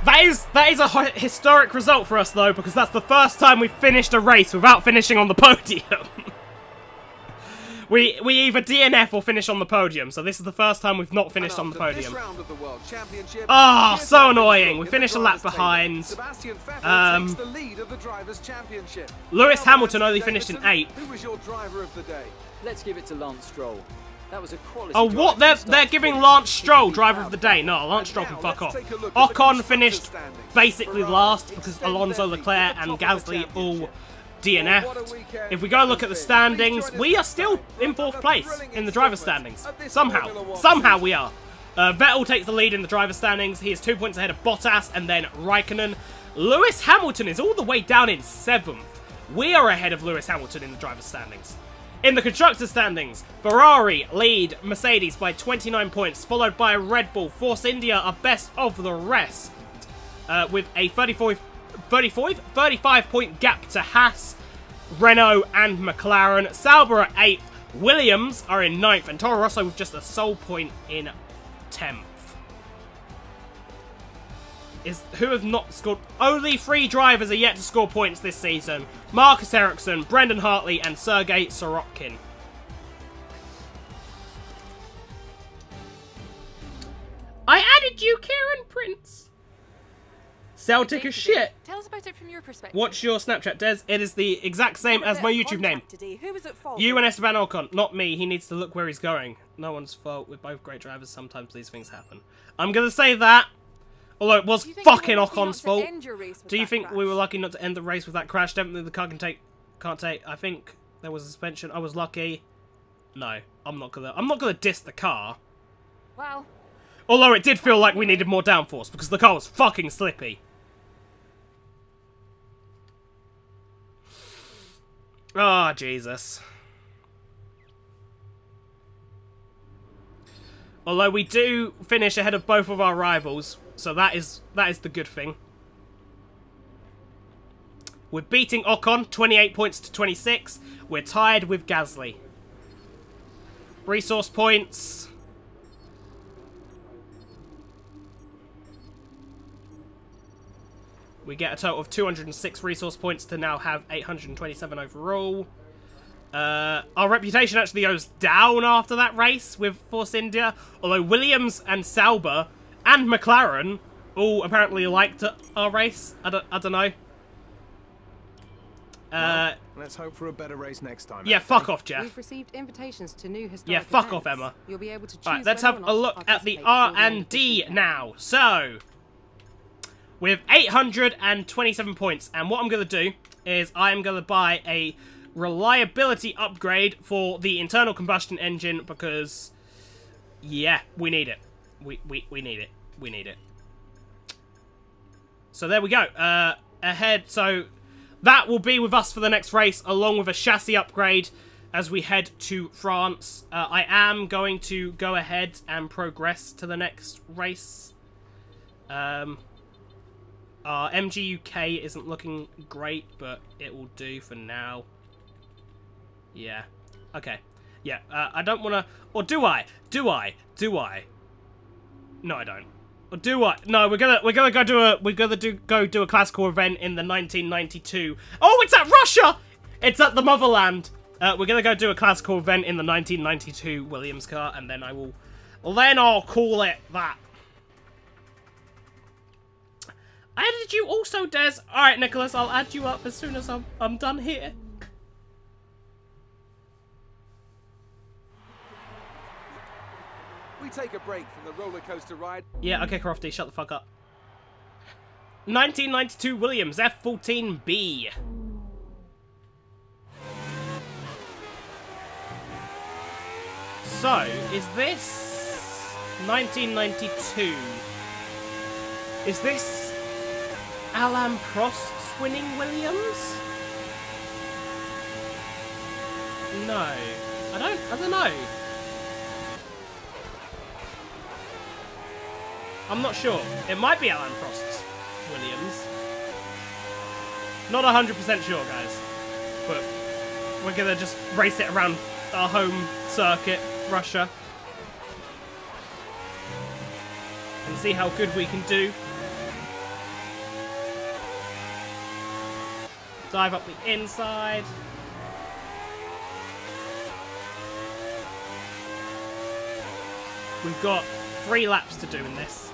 That is a historic result for us though, because that's the first time we've finished a race without finishing on the podium. We either DNF or finish on the podium, so this is the first time we've not finished on the podium. Ah, oh, so annoying. We finished a lap behind. Lewis Hamilton only finished in 8th. Let's give it to Lance Stroll. That was a quality. Oh, what? They're giving Lance Stroll driver of the day. No, Lance Stroll can fuck off. Ocon finished basically last because Alonso, Leclerc, and Gasly all DNF'd. If we go look at the standings, we are still in 4th place in the driver's standings. Somehow we are. Vettel takes the lead in the driver's standings. He is 2 points ahead of Bottas and then Raikkonen. Lewis Hamilton is all the way down in 7th. We are ahead of Lewis Hamilton in the driver's standings. In the constructor's standings, Ferrari lead Mercedes by 29 points, followed by Red Bull. Force India are best of the rest, with a 35-point gap to Haas, Renault, and McLaren. Sauber are 8th, Williams are in 9th, and Toro Rosso with just a sole point in 10th. Who have not scored? Only 3 drivers are yet to score points this season. Marcus Ericsson, Brendan Hartley, and Sergei Sorokin. I added you, Kieran Prince. Celtic is shit. Tell us about it from your perspective. What's your Snapchat, Des? It is the exact same as my YouTube name. Who was at fault? You and Esteban Ocon. Not me. He needs to look where he's going. No one's fault. We're both great drivers. Sometimes these things happen. I'm going to say that. Although it was fucking Ocon's fault. Do you think we were lucky not to end the race with that crash? Definitely the car can't take. I think there was a suspension. I was lucky. No, I'm not gonna diss the car. Well. Although it did feel like we needed more downforce because the car was fucking slippy. Ah, oh, Jesus. Although we do finish ahead of both of our rivals. So that is the good thing. We're beating Ocon, 28 points to 26. We're tied with Gasly. Resource points. We get a total of 206 resource points to now have 827 overall. Our reputation actually goes down after that race with Force India, although Williams and Sauber and McLaren all apparently liked our race. I don't know. Well, let's hope for a better race next time. Yeah, fuck off, Jeff. We've received invitations to new historic Yeah, fuck events. off, Emma. You'll be able to choose. Right, let's have a look at the R&D now. So, with 827 points, and what I'm going to do is I'm going to buy a reliability upgrade for the internal combustion engine because, yeah, we need it. We need it. We need it. So there we go. Ahead, so that will be with us for the next race, along with a chassis upgrade as we head to France. I am going to go ahead and progress to the next race. Our MG UK isn't looking great, but it will do for now. Yeah. Okay. Yeah. I don't want to, or do I? Do I? No, I don't. Or do I? No, we're gonna go do a classical event in the 1992. Oh, it's at Russia! It's at the motherland. We're gonna go do a classical event in the 1992 Williams car, and then I'll call it that. I added you also, Des. All right, Nicholas, I'll add you up as soon as I'm done here. We take a break from the roller coaster ride. Yeah, okay, Crofty, shut the fuck up. 1992 Williams F14B. So, is this 1992? Is this Alain Prost's winning Williams? No, I don't know. I'm not sure. It might be Alain Prost's Williams. Not 100% sure, guys. But we're gonna just race it around our home circuit, Russia. And see how good we can do. Dive up the inside. We've got 3 laps to do in this.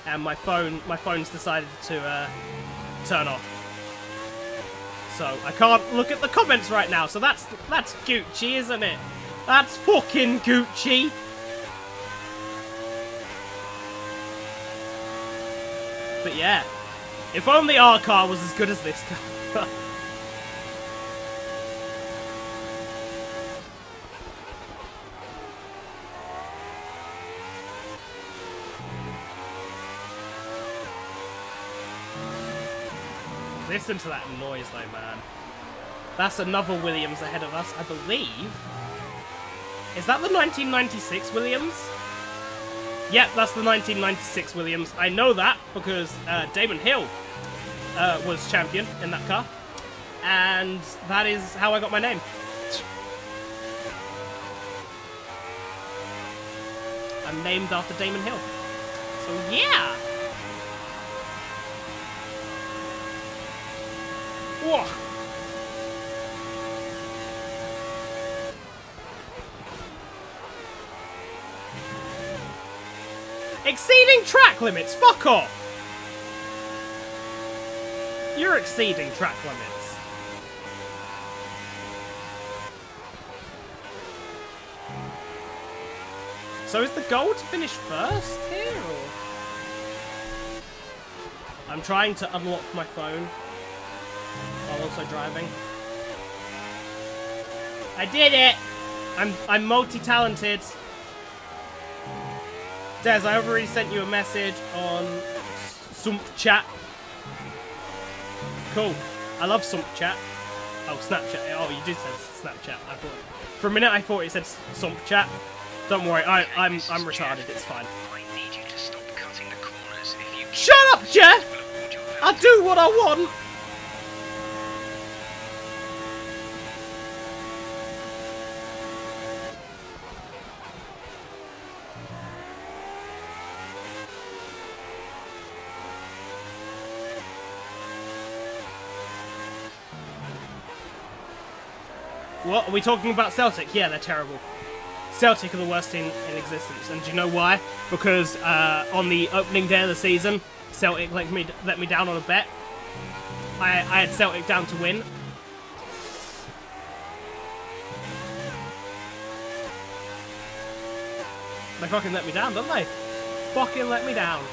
And my phone's decided to turn off. So I can't look at the comments right now. So that's Gucci, isn't it? That's fucking Gucci. But yeah, if only our car was as good as this car. Listen to that noise though, man. That's another Williams ahead of us, I believe. Is that the 1996 Williams? Yep, that's the 1996 Williams. I know that because Damon Hill was champion in that car. And that is how I got my name. I'm named after Damon Hill. So yeah! Whoa. Exceeding track limits, fuck off! You're exceeding track limits. So is the goal to finish first here, or? I'm trying to unlock my phone while also driving. I did it! I'm multi-talented. Des, I already sent you a message on Sump Chat. Cool. I love Sump Chat. Oh, Snapchat. Oh, you did say Snapchat. I thought, for a minute I thought it said Sump Chat. Don't worry, I'm retarded, it's fine. I need you to stop cutting the corners. Jeff! I do what I want! What? Are we talking about Celtic? Yeah, they're terrible. Celtic are the worst team in existence. And do you know why? Because on the opening day of the season, Celtic let me down on a bet. I had Celtic down to win. They fucking let me down, don't they? Fucking let me down.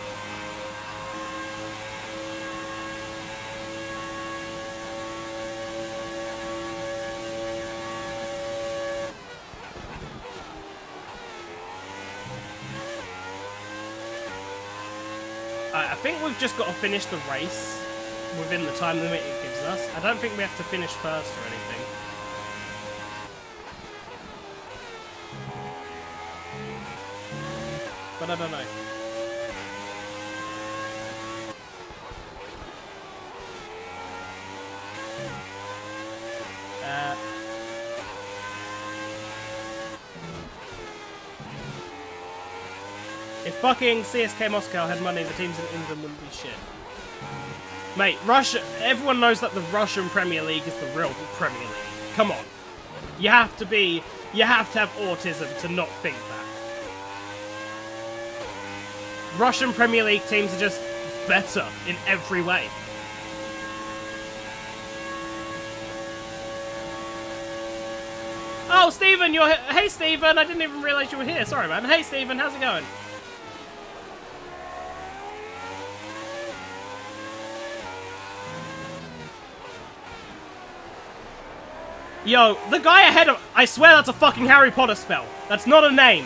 I think we've just got to finish the race within the time limit it gives us. I don't think we have to finish first or anything. But I don't know. If fucking CSK Moscow had money, the teams in England wouldn't be shit. Mate, Russia, everyone knows that the Russian Premier League is the real Premier League. Come on. You have to have autism to not think that. Russian Premier League teams are just better in every way. Oh, Stephen, you're here. Hey, Stephen, I didn't even realise you were here. Sorry, man. Hey, Stephen, how's it going? Yo, the guy ahead of... I swear that's a fucking Harry Potter spell. That's not a name.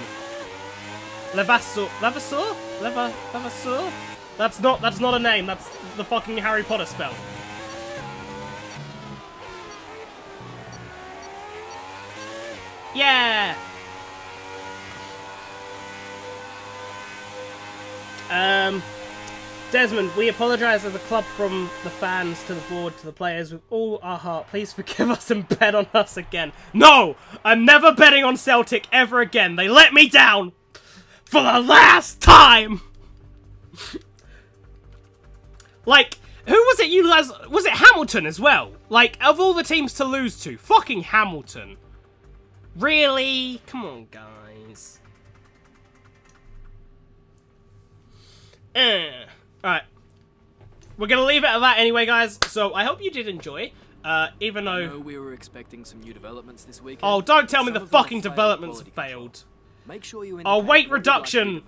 Levasseur? Levasseur? Levasseur? That's not a name. That's the fucking Harry Potter spell. Yeah! Desmond, we apologise as a club from the fans to the board to the players with all our heart. Please forgive us and bet on us again. No! I'm never betting on Celtic ever again. They let me down for the last time! Like, who was it you guys... Was it Hamilton as well? Like, of all the teams to lose to, fucking Hamilton. Really? Come on, guys. Alright. We're gonna leave it at that anyway, guys. So, I hope you did enjoy. Even though... I know we were expecting some new developments this weekend. Oh, don't tell me the fucking developments have failed. Make sure you oh, weight reduction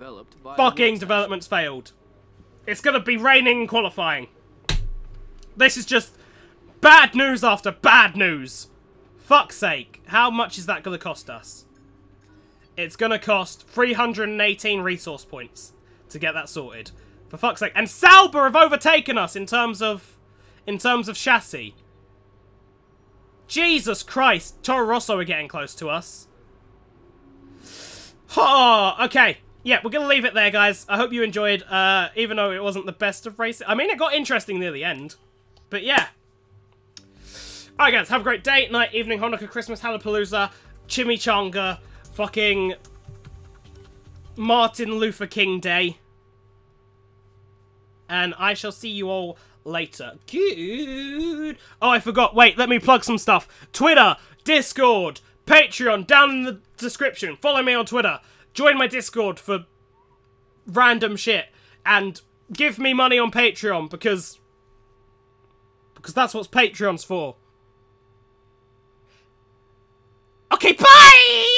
fucking developments failed. It's gonna be raining and qualifying. This is just bad news after bad news. Fuck's sake. How much is that gonna cost us? It's gonna cost 318 resource points to get that sorted. For fuck's sake. And Sauber have overtaken us in terms of chassis. Jesus Christ. Toro Rosso are getting close to us. Oh, okay. Yeah, we're going to leave it there, guys. I hope you enjoyed, even though it wasn't the best of races. I mean, it got interesting near the end. But yeah. Alright, guys. Have a great day, night, evening, Hanukkah, Christmas, Hallapalooza, Chimichanga, fucking Martin Luther King Day. And I shall see you all later. Good. Oh, I forgot. Wait, let me plug some stuff. Twitter, Discord, Patreon, down in the description. Follow me on Twitter. Join my Discord for random shit. And give me money on Patreon because that's what Patreon's for. Okay, bye!